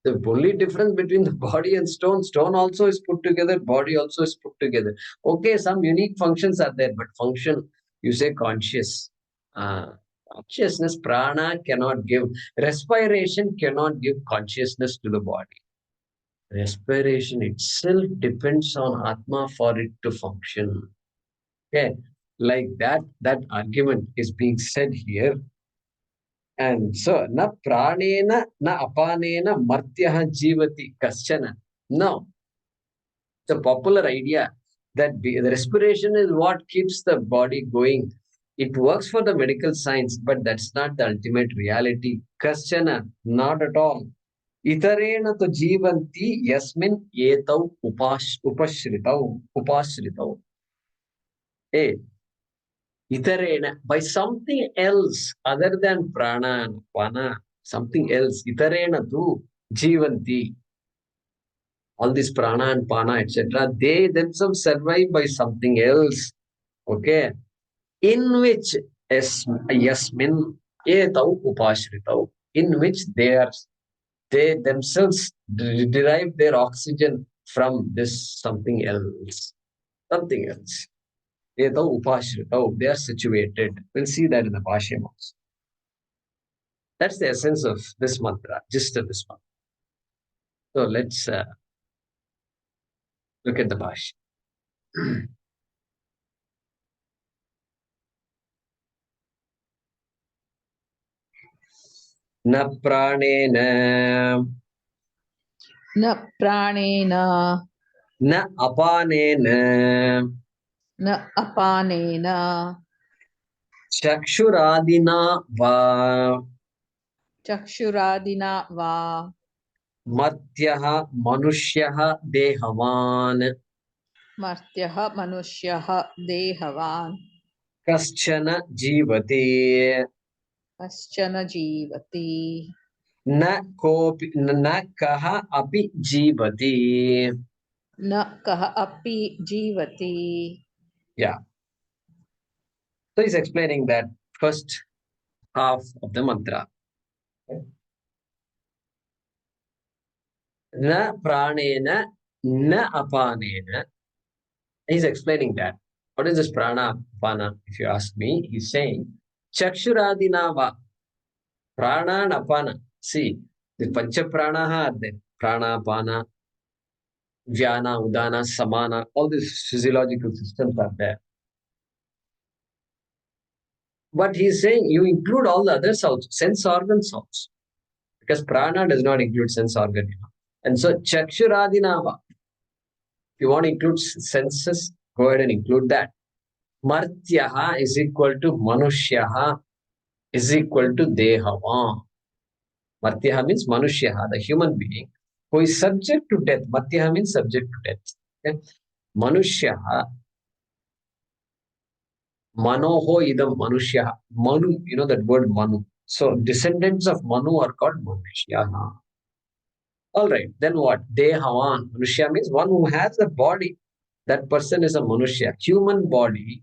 The only difference between the body and stone also is put together, body also is put together. Okay, some unique functions are there, but function, you say conscious. Consciousness, prana cannot give, respiration cannot give consciousness to the body. Respiration itself depends on Atma for it to function. Okay, like that argument is being said here. And so, na pranena, na apanena, martyaha jivati kaschana. No, it's a popular idea that the respiration is what keeps the body going. It works for the medical science, but that's not the ultimate reality. Kaschana, not at all. Itarena to jivanti yasmin etau upashritau. Hey, itarena, by something else other than prana and pana, something else. Itarena tu jivanti. All this prana and pana, etc., they themselves survive by something else. Okay. In which yasmin etau upashritau, in which they themselves derive their oxygen from this something else. Something else. Etau upashritau, they are situated. We'll see that in the Bhaashyam also. That's the essence of this mantra, just of this mantra. So let's look at the Bhaashyam. न प्राणेन न प्राणेन न अपानेन न अपानेन चक्षुरादिना वा चक्षुरादिना वा मर्त्यः मनुष्यः देहवान् मर्त्यः मनुष्यः देहवान् कश्चन जीवति कश्चन जीवति न कोऽपि न कः अपि जीवति. न कः अपि जीवति. Yeah. So he's explaining that first half of the mantra. Na pranena, na apanena. He's explaining that. What is this prana, apana? If you ask me, he's saying chakshuradina va. Prana and apana. See, the pancha pranaha are there. Prana, apana, vyana, udana, samana. All these physiological systems are there. But he's saying you include all the others also, sense organs also. Because prana does not include sense organ. And so chakshuradina va. If you want to include senses, go ahead and include that. Martyaha is equal to manushyaha is equal to dehava. Martyaha means manushyaha, the human being who is subject to death. Martyaha means subject to death. Okay? Manushyaha, manoho idam manushyaha. Manu, you know that word manu. So descendants of Manu are called manushyaha. All right, then what? Dehavan. Manushya means one who has a body. That person is a manushya. Human body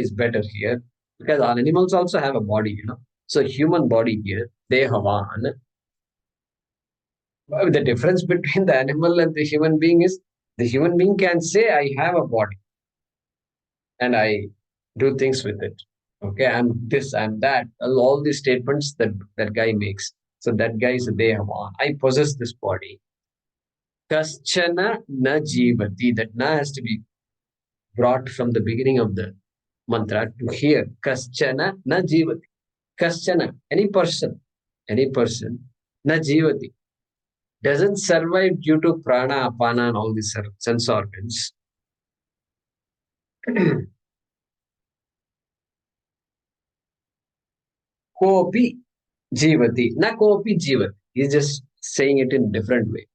is better here because all animals also have a body, you know. So human body here, dehavan. The difference between the animal and the human being is the human being can say, I have a body and I do things with it. Okay, I'm this, I'm that. All these statements that guy makes. So that guy is a dehavan. I possess this body. Kaschana na jivati. That na has to be brought from the beginning of the mantra to here. Kaschana na jivati. Kaschana, any person, na jivati, doesn't survive due to prana, apana, and all these sense organs. Kopi jivati. Na kopi jivati. He's just saying it in a different way.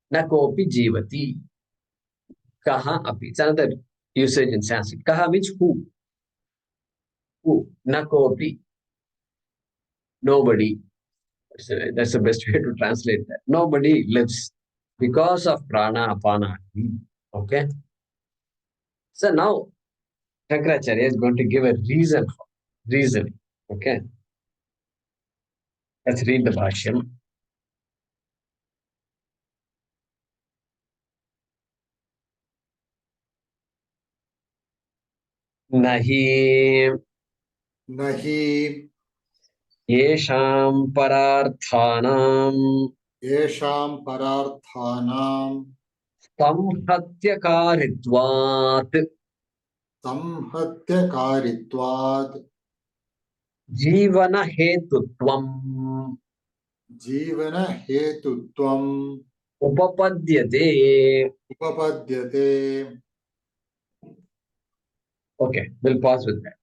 Na kopi jivati. Kaha api. It's another usage in Sanskrit. Kaha means who. Who. Na kopi. Nobody. That's the best way to translate that. Nobody lives. because of prana, apana. Okay. So now Shankaracharya is going to give a reason for reasoning. Okay. Let's read the Bhaashyam. Nahi Nahi yesham pararthanam yesham pararthanam samhatyakaritvat samhatyakaritvad jivana hetutvam jivana hetutvam upapadyate. upapadyate. Okay, we'll pause with that.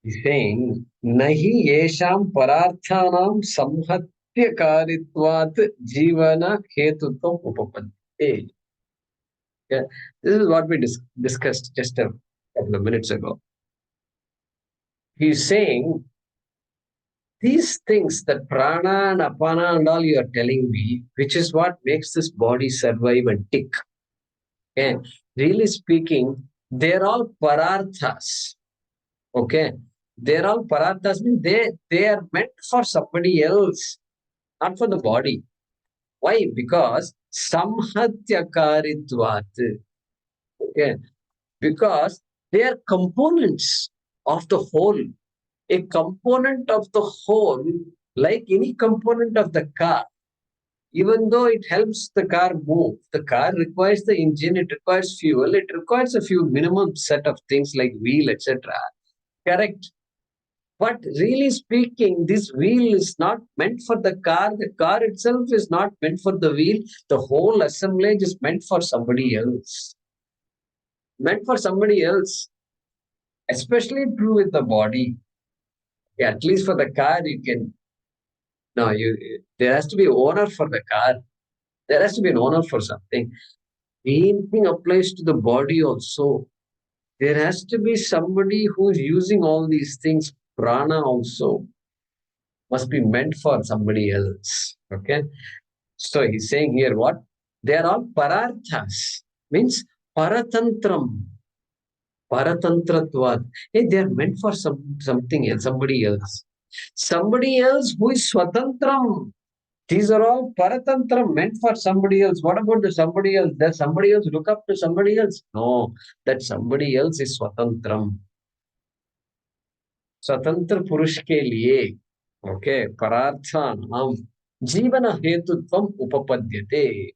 He's saying, Nahi yesham pararthanam samhatyakaritvat jivana hetutvam upapadyate. Yeah, this is what we discussed just a couple of minutes ago. He's saying, these things, that prana and apana and all you are telling me, which is what makes this body survive and tick. Okay, really speaking, they're all pararthas. Okay, they're all pararthas, means they are meant for somebody else, not for the body. Why? Because samhatyakaritvat. Okay, because they are components of the whole. A component of the whole, like any component of the car, even though it helps the car move, the car requires the engine, it requires fuel, it requires a few minimum set of things like wheel, etc. Correct. But really speaking, this wheel is not meant for the car itself is not meant for the wheel, the whole assemblage is meant for somebody else. Meant for somebody else. Especially true with the body. Yeah, at least for the car, you can. No, there has to be an owner for the car. There has to be an owner for something. Same thing applies to the body also. There has to be somebody who is using all these things. Prana also must be meant for somebody else. Okay. So he's saying here what? They are all pararthas. Means paratantram. Paratantratvat. Hey, they are meant for something else, somebody else. Somebody else who is swatantram. These are all paratantram, meant for somebody else. What about the somebody else? Does somebody else look up to somebody else? No, that somebody else is swatantram. Swatantra purush ke liye, okay, pararthanam jivana hetutvam upapadyate.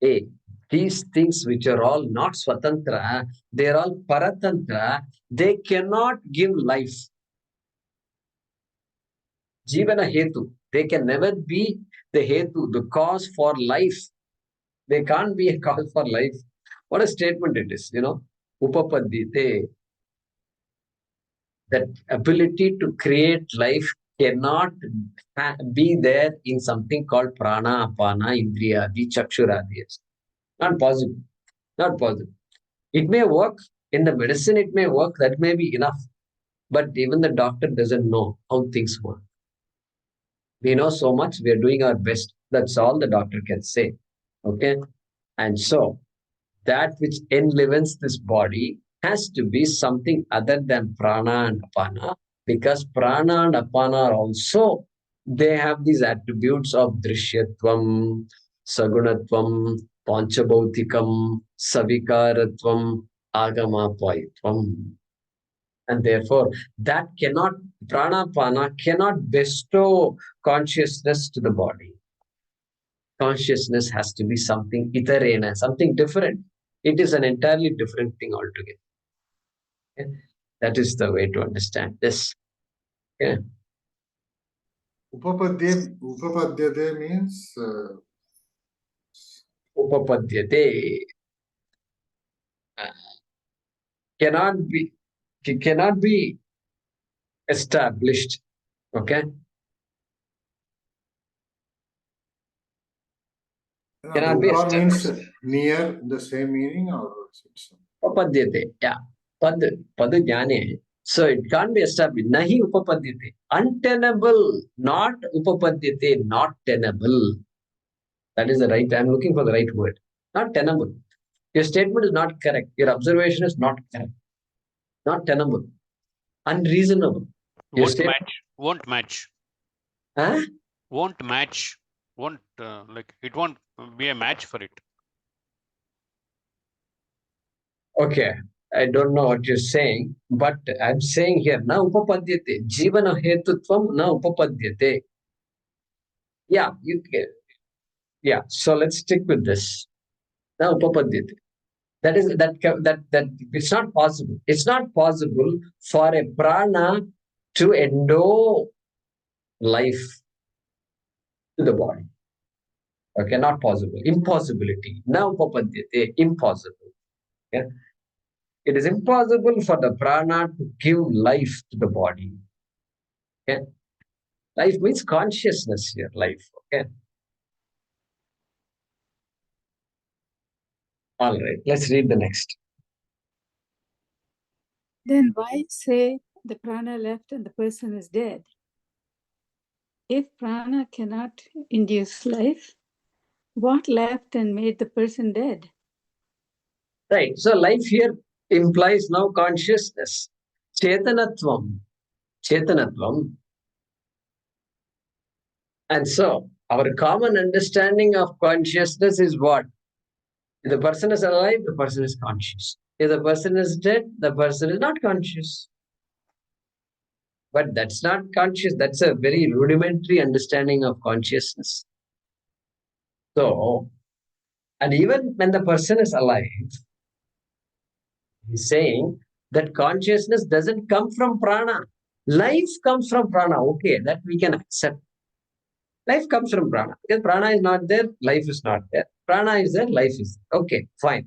Hey, these things which are all not swatantra, they are all paratantra, they cannot give life. Jivana hetu, they can never be the hetu, the cause for life. They can't be a cause for life. What a statement it is, Upapadyate. That ability to create life cannot be there in something called prana, apana, indriyadi, chakshuradi. Not possible. Not possible. It may work in the medicine, it may work, that may be enough. But even the doctor doesn't know how things work. We know so much, we are doing our best. That's all the doctor can say. Okay? And so, that which enlivens this body has to be something other than prana and apana, because prana and apana are also, they have these attributes of drishyatvam, sagunatvam, panchabhautikam, savikaratvam, agamapayatvam. And therefore, that cannot, prana, apana cannot bestow consciousness to the body. Consciousness has to be something itarena, something different. It is an entirely different thing altogether. Okay? That is the way to understand this. Okay? Upapadyate means Upapadyate cannot be established. Okay? the Cannot be upa means established. near, the same meaning, or Upapadyate, yeah. Pad jnane. So it can't be established. Nahi upapadyate. Untenable, not upapadyate, not tenable. That is the right, I'm looking for the right word. Not tenable. Your statement is not correct. Your observation is not correct. Not tenable. Unreasonable. Your Won't statement. match. Won't match. Huh? Won't match. Won't like it won't be a match for it. Okay. I don't know what you're saying, but I'm saying here, na upapadyate. Jivana hetutvam na upapadyate. Yeah, you can. Yeah, so let's stick with this. Na upapadyate. That is that it's not possible. It's not possible for a prana to endow life to the body. Okay, not possible. Impossibility. Na upapadyate. Impossible. Okay? It is impossible for the prana to give life to the body. Okay? Life means consciousness here, life. Okay. All right, let's read the next. Then why say the prana left and the person is dead? If prana cannot induce life, what left and made the person dead? Right. So life here implies now consciousness. Chetanatvam. Chetanatvam. And so our common understanding of consciousness is what? If the person is alive, the person is conscious. If the person is dead, the person is not conscious. But that's not conscious. That's a very rudimentary understanding of consciousness. So, and even when the person is alive, he's saying that consciousness doesn't come from prana. Life comes from prana. Okay, that we can accept. Life comes from prana. Because prana is not there, life is not there. Prana is there, life is there. Okay, fine.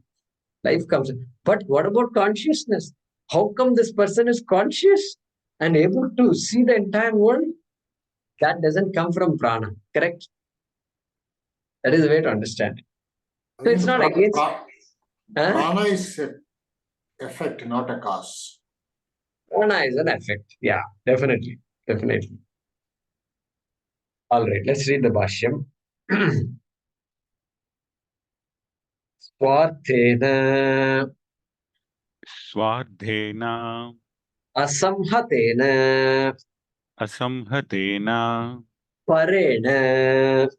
Life comes. But what about consciousness? How come this person is conscious and able to see the entire world? That doesn't come from prana. Correct? That is the way to understand it. So it's not against. Prana is an effect, not a cause. Prana is an effect. Yeah, definitely. Definitely. All right, let's read the Bhaashyam. Swarthena Swadhena asamhatena asamhatena parena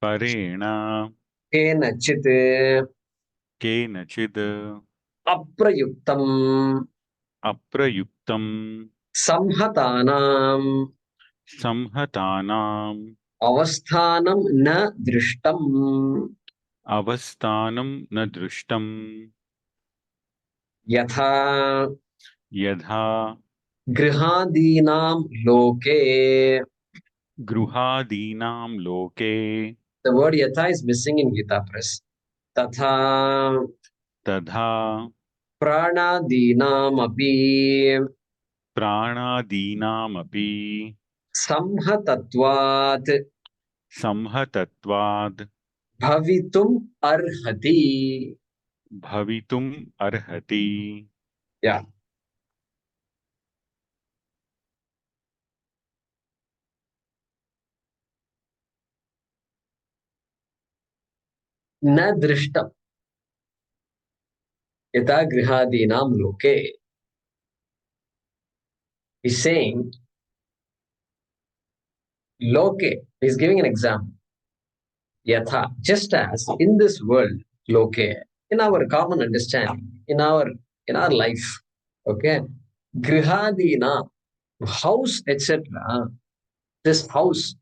parena kenachit kenachid aprayuktam aprayuktam samhatanam samhatanam avasthanam na drishtam avasthanam na drishtam yatha yadha grihadinam loke. gruhadinam loke. The word yatha is missing in Gita Press. Tatha Tadha pranadinam api pranadinam api samhatatvat samhatatvad bhavitum arhati. bhavitum arhati. Yeah. Na drishtam. Yata grihadinam loke. He's saying, loke. He's giving an example. Yatha. Just as in this world, loke, in our common understanding, in our life, okay, grihadina, house, etc. This house,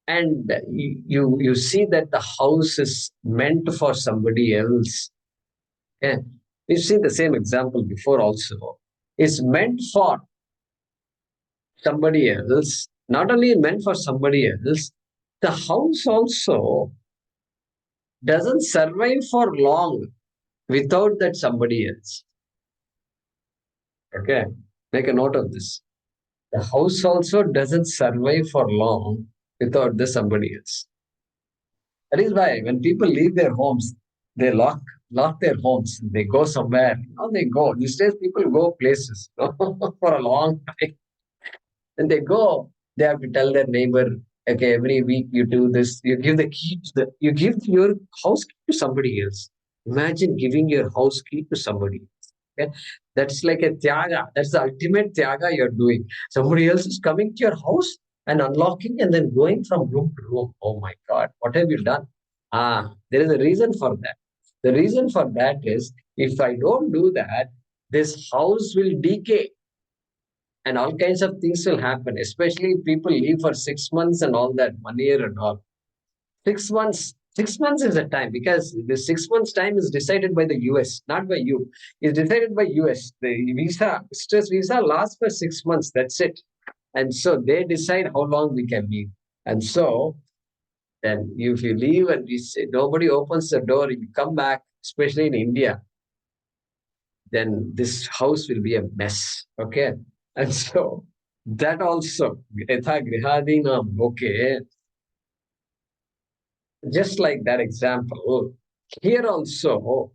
and you see that the house is meant for somebody else. Okay? We've seen the same example before also. It's meant for somebody else, not only meant for somebody else, the house also doesn't survive for long without that somebody else. Okay, make a note of this. The house also doesn't survive for long without the somebody else. That is why when people leave their homes, they lock lock their homes. They go somewhere. Now they go. These days, people go places for a long time. And they go. They have to tell their neighbor, okay, every week you do this. You give the key to you give your house key to somebody else. Imagine giving your house key to somebody else. Okay? That's like a tyaga. That's the ultimate tyaga you're doing. Somebody else is coming to your house and unlocking and then going from room to room. Oh my God, what have you done? There is a reason for that. The reason for that is if I don't do that, this house will decay and all kinds of things will happen, especially if people leave for 6 months and all that, 1 year and all. 6 months. 6 months is a time because the 6 months time is decided by the US, not by you. It's decided by US. The stress visa lasts for 6 months. That's it. And so they decide how long we can leave. And so then if you leave and we say, nobody opens the door, you come back, especially in India, then this house will be a mess. Okay. And so that also, yatha grihadinam, okay, just like that example, here also,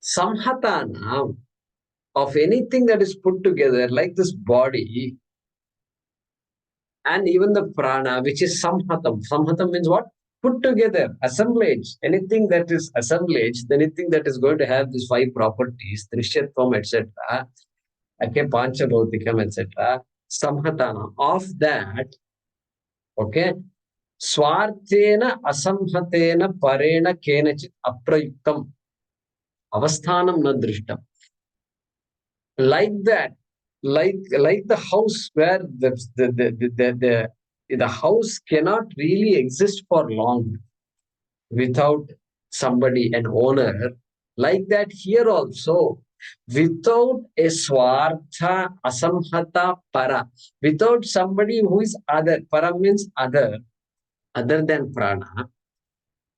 samhatana of anything that is put together, like this body, and even the prana, which is samhatam. Samhatam means what? Put together, assemblage. Anything that is assemblage, anything that is going to have these 5 properties, trishyatvam, etc., okay, panchabhautikam, etc., samhatana. Of that, okay, swarthena asamhatena parena kenachit aprayuktam avasthanam na drishtam. Like that, like the house where the house cannot really exist for long without somebody, an owner. Like that here also, without a swartha asamhata para, without somebody who is other, para means other than prana,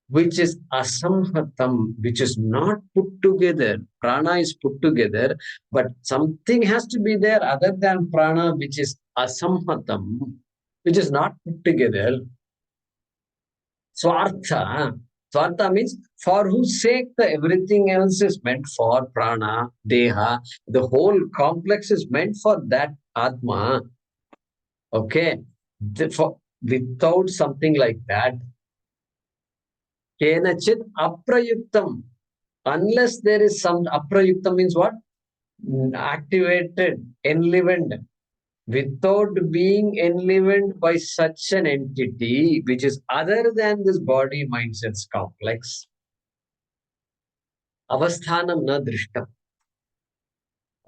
which is asamhatam, which is not put together. Prana is put together, but something has to be there other than prana, which is asamhatam, which is not put together. Swartha. Swartha means for whose sake everything else is meant for prana, deha. The whole complex is meant for that atma. Okay. Without something like that, kenachit aprayuktam. Unless there is some aprayuktam means what? Activated, enlivened. Without being enlivened by such an entity which is other than this body mind sense complex, avasthanam na drishtam.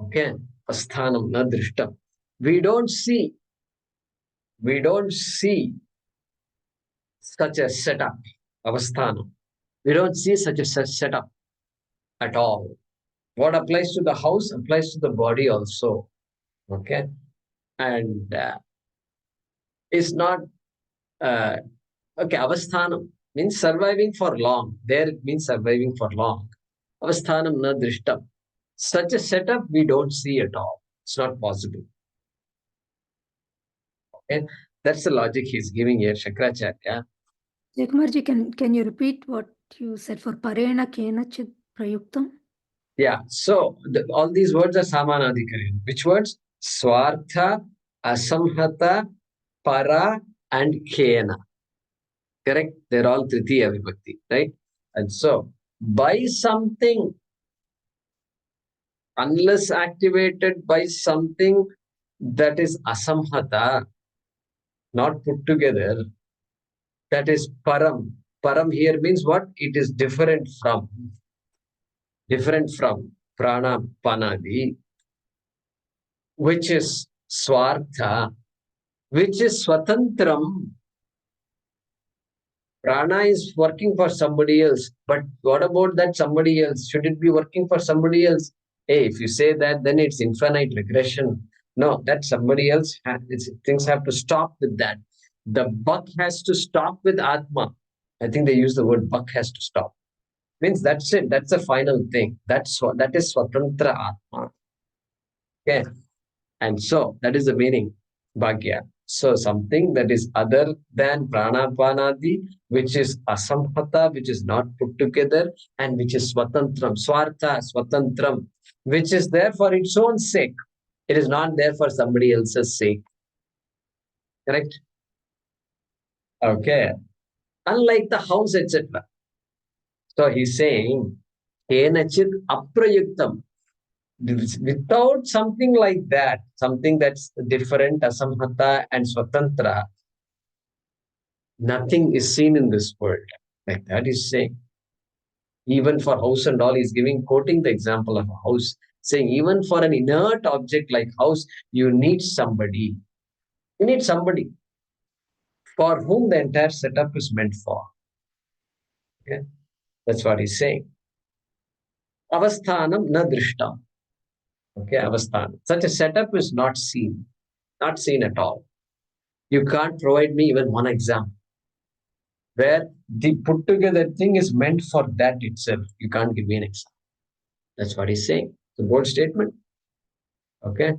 Okay, avasthanam na drishtam. We don't see such a setup, avasthanam. We don't see such a setup at all. What applies to the house applies to the body also. Okay, and is not okay. Avasthanam means surviving for long. There it means surviving for long. Avasthanam na drishtam. Such a setup we don't see at all. It's not possible. Okay, that's the logic he's giving here, Shankaracharya. Jaykumarji, can you repeat what you said for parena kenachit prayuktam? Yeah, so all these words are samanadhikari. Which words? Swartha, asamhata, para, and kena. Correct? They're all tritiya vibhakti, right? And so, by something, unless activated by something that is asamhata, not put together, that is param. Param here means what? It is different from prana, panadi, which is swartha, which is swatantram. Prana is working for somebody else, but what about that somebody else? Should it be working for somebody else? Hey, if you say that, then it's infinite regression. No, that somebody else, things have to stop with that. The buck has to stop with Atma. I think they use the word buck has to stop. Means that's it. That's the final thing. That is Swatantra Atma. Okay. And so that is the meaning. Bhagya. So something that is other than pranapanadi, which is asamhata, which is not put together, and which is swatantram, swartha, swatantram, which is there for its own sake. It is not there for somebody else's sake. Correct? Okay. Unlike the house, etc. So he's saying, kenachit aprayuktam. Without something like that, something that's different, asamhata and swatantra, nothing is seen in this world. Like that is saying. Even for house and all, he's quoting the example of a house, saying even for an inert object like house, you need somebody. You need somebody for whom the entire setup is meant for. Okay? That's what he's saying. Avasthanam na drishtam. Okay, avasthanam. Such a setup is not seen at all. You can't provide me even one example where the put together thing is meant for that itself. You can't give me an example. That's what he's saying. It's a bold statement. Okay,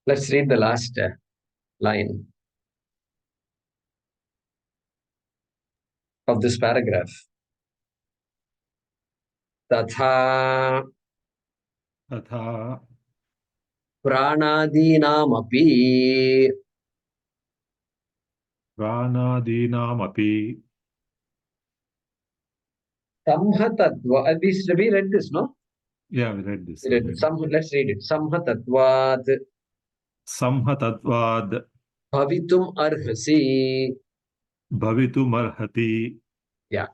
let's read the last line of this paragraph. Tatha तथा pranadinaamapi प्राणादीनामपि samhatatva. We read this, no? Yeah, we read this. Let's read it. Samhatatvat संहतत्वाद् bhavitum arhasi. भवितुमर्हति. Yeah.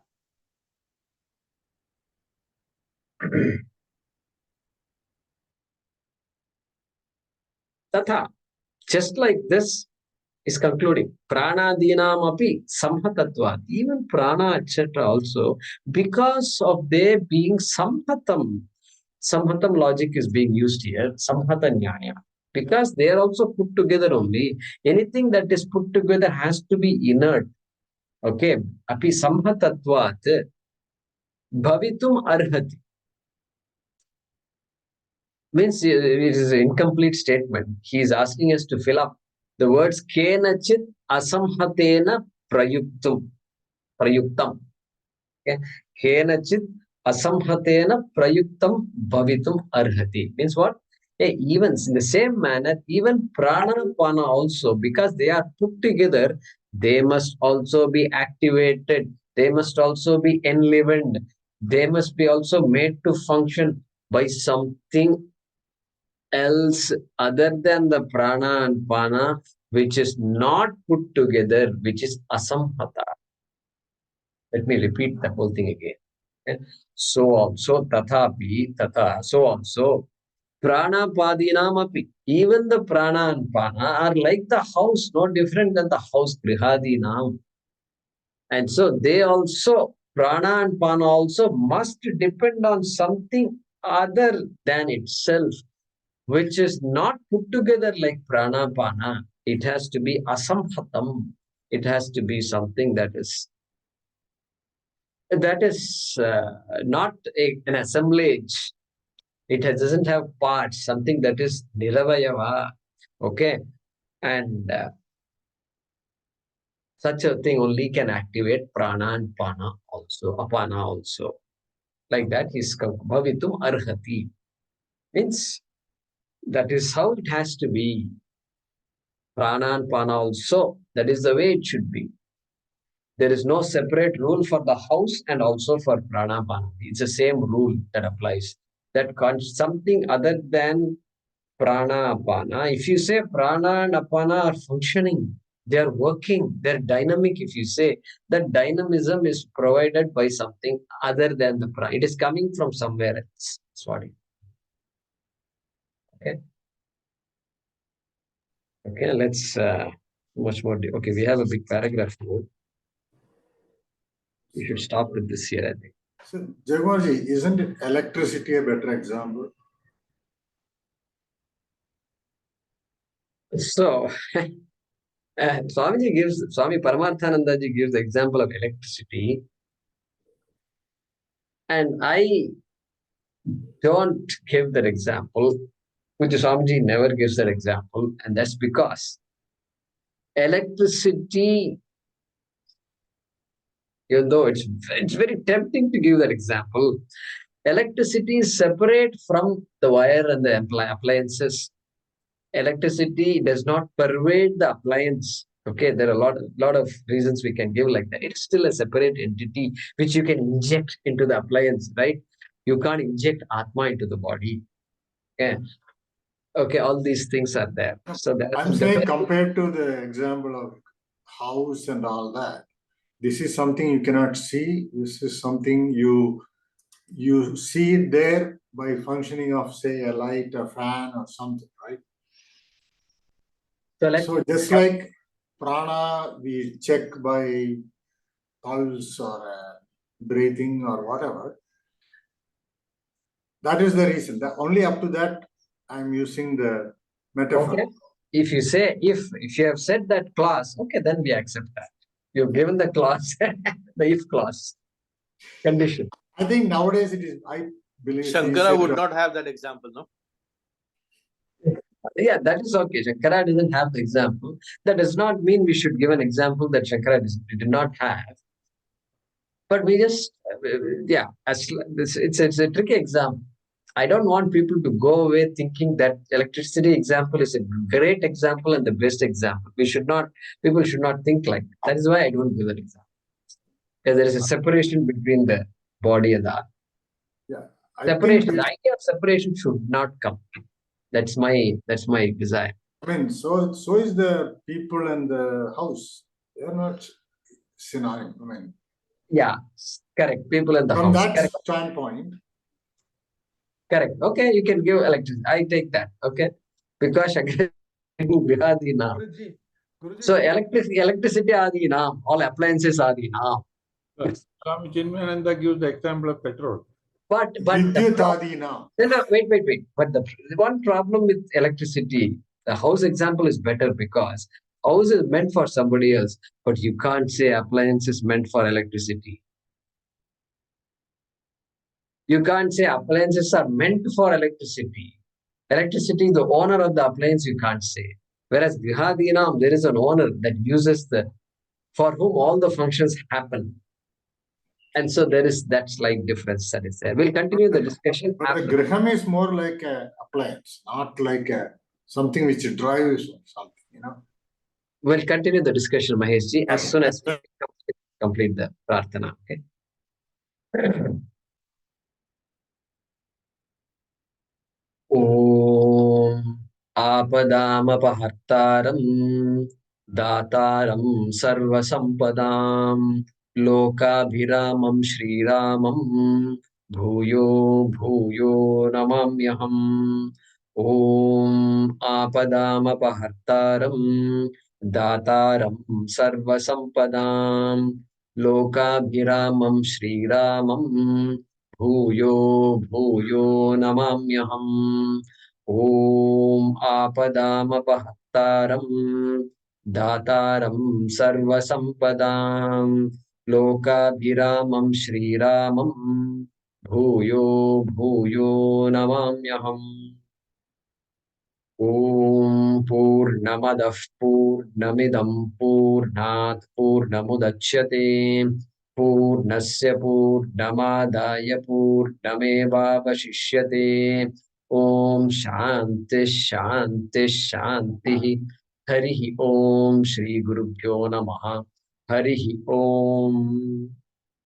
Tatha. Just like this is concluding. Pranadinam api samhatatvat. Even prana, etc. also, because of their being samhatam. Samhatam logic is being used here. Samhata nyaya. Because they are also put together only. Anything that is put together has to be inert. Okay. Api samhatatvat bhavitum arhati. Means it is an incomplete statement. He is asking us to fill up the words kenachit asamhatena prayuktam. Okay. Kenachit asamhatena prayuktam bhavitum arhati. Means what? Even in the same manner, even prana and pana also, because they are put together, they must also be activated. They must also be enlivened. They must be also made to function by something else other than the prana and pana, which is not put together, which is asamhata. Let me repeat the whole thing again. Okay? So also, tathapi, tatha, so also, prana padinamapi. Even the prana and pana are like the house, no different than the house, grihadinam. And so they also, prana and pana also must depend on something other than itself, which is not put together like pranapana. It has to be asamhatam. It has to be something that is not an assemblage. It doesn't have parts, something that is niravayava. Okay. And such a thing only can activate prana and pana also, apana also. Like that is bhavitum arhati. Means that is how it has to be. Prana and pana also. That is the way it should be. There is no separate rule for the house and also for prana pana. It's the same rule that applies. That something other than prana apana. If you say prana and apana are functioning, they are working, they're dynamic. If you say that dynamism is provided by something other than the prana, it is coming from somewhere else. That's what it is. Okay. Okay, let's much more. Okay, we have a big paragraph here. We should stop with this here, I think. So, Jaguarji, isn't it electricity a better example? So, Swami Paramarthanandaji gives the example of electricity, and I don't give that example, which Swamiji never gives that example, and that's because Electricity, even though it's very tempting to give that example. Electricity is separate from the wire and the appliances. Electricity does not pervade the appliance. Okay, there are a lot of reasons we can give like that. It's still a separate entity which you can inject into the appliance, right? You can't inject Atma into the body. Yeah. Okay, all these things are there. So I'm saying compared to the example of house and all that, this is something you cannot see. This is something you see it there by functioning of, say, a light, a fan, or something, right? So just like prana, we check by pulse or breathing or whatever. That is the reason. Only up to that, I'm using the metaphor. Okay. If you say, if you have said that clause, okay, then we accept that. You've given the clause, the if clause, condition. I think nowadays it is, I believe Shankara would not have that example, no? Yeah, that is okay. Shankara doesn't have the example. That does not mean we should give an example that Shankara did not have. But we just, yeah, it's a tricky example. I don't want people to go away thinking that electricity example is a great example and the best example. People should not think like that. That is why I don't give an example. Because there is a separation between the body and the heart. Yeah. Separation, the idea of separation should not come. That's my desire. I mean, so is the people and the house. They are not synonym. I mean, yeah, correct. People in the from house. that Correct. standpoint. Correct. Okay, you can give electricity. I take that. Okay, because again, Adina. So electricity Adina, all appliances Adina. Swami Chinmayananda gives the example of petrol. But no, wait. But the one problem with electricity, the house example is better because house is meant for somebody else, but you can't say appliance is meant for electricity. You can't say appliances are meant for electricity. Electricity, the owner of the appliance, you can't say. Whereas Grihadinam, there is an owner that uses for whom all the functions happen. And so there is that slight difference that is there. We'll continue the discussion. But the griham is more like a appliance, not like something which drives or something, you know. We'll continue the discussion, Maheshji, as soon as we complete the prarthana. Okay. Om Apadamapahartaram Dataram Sarvasampadam Lokabhiramam Shriramam Bhuyo Bhuyo Namamyaham Om Apadamapahartaram Dataram Sarvasampadam Lokabhiramam Shriramam Bhuyo Bhuyo Namamyaham Om Apadamapahtaram Dataram Sarvasampadam Lokabhiramam Shriramam Bhuyo Bhuyo Namamyaham Om Purnamadah Purnamidam Purnat Purnamudachyate Purnasya Purnamadaya Purnamevavashishyate Om Shanti Shanti Shanti Harihi Om Shri Gurubhyo Namaha Harihi Om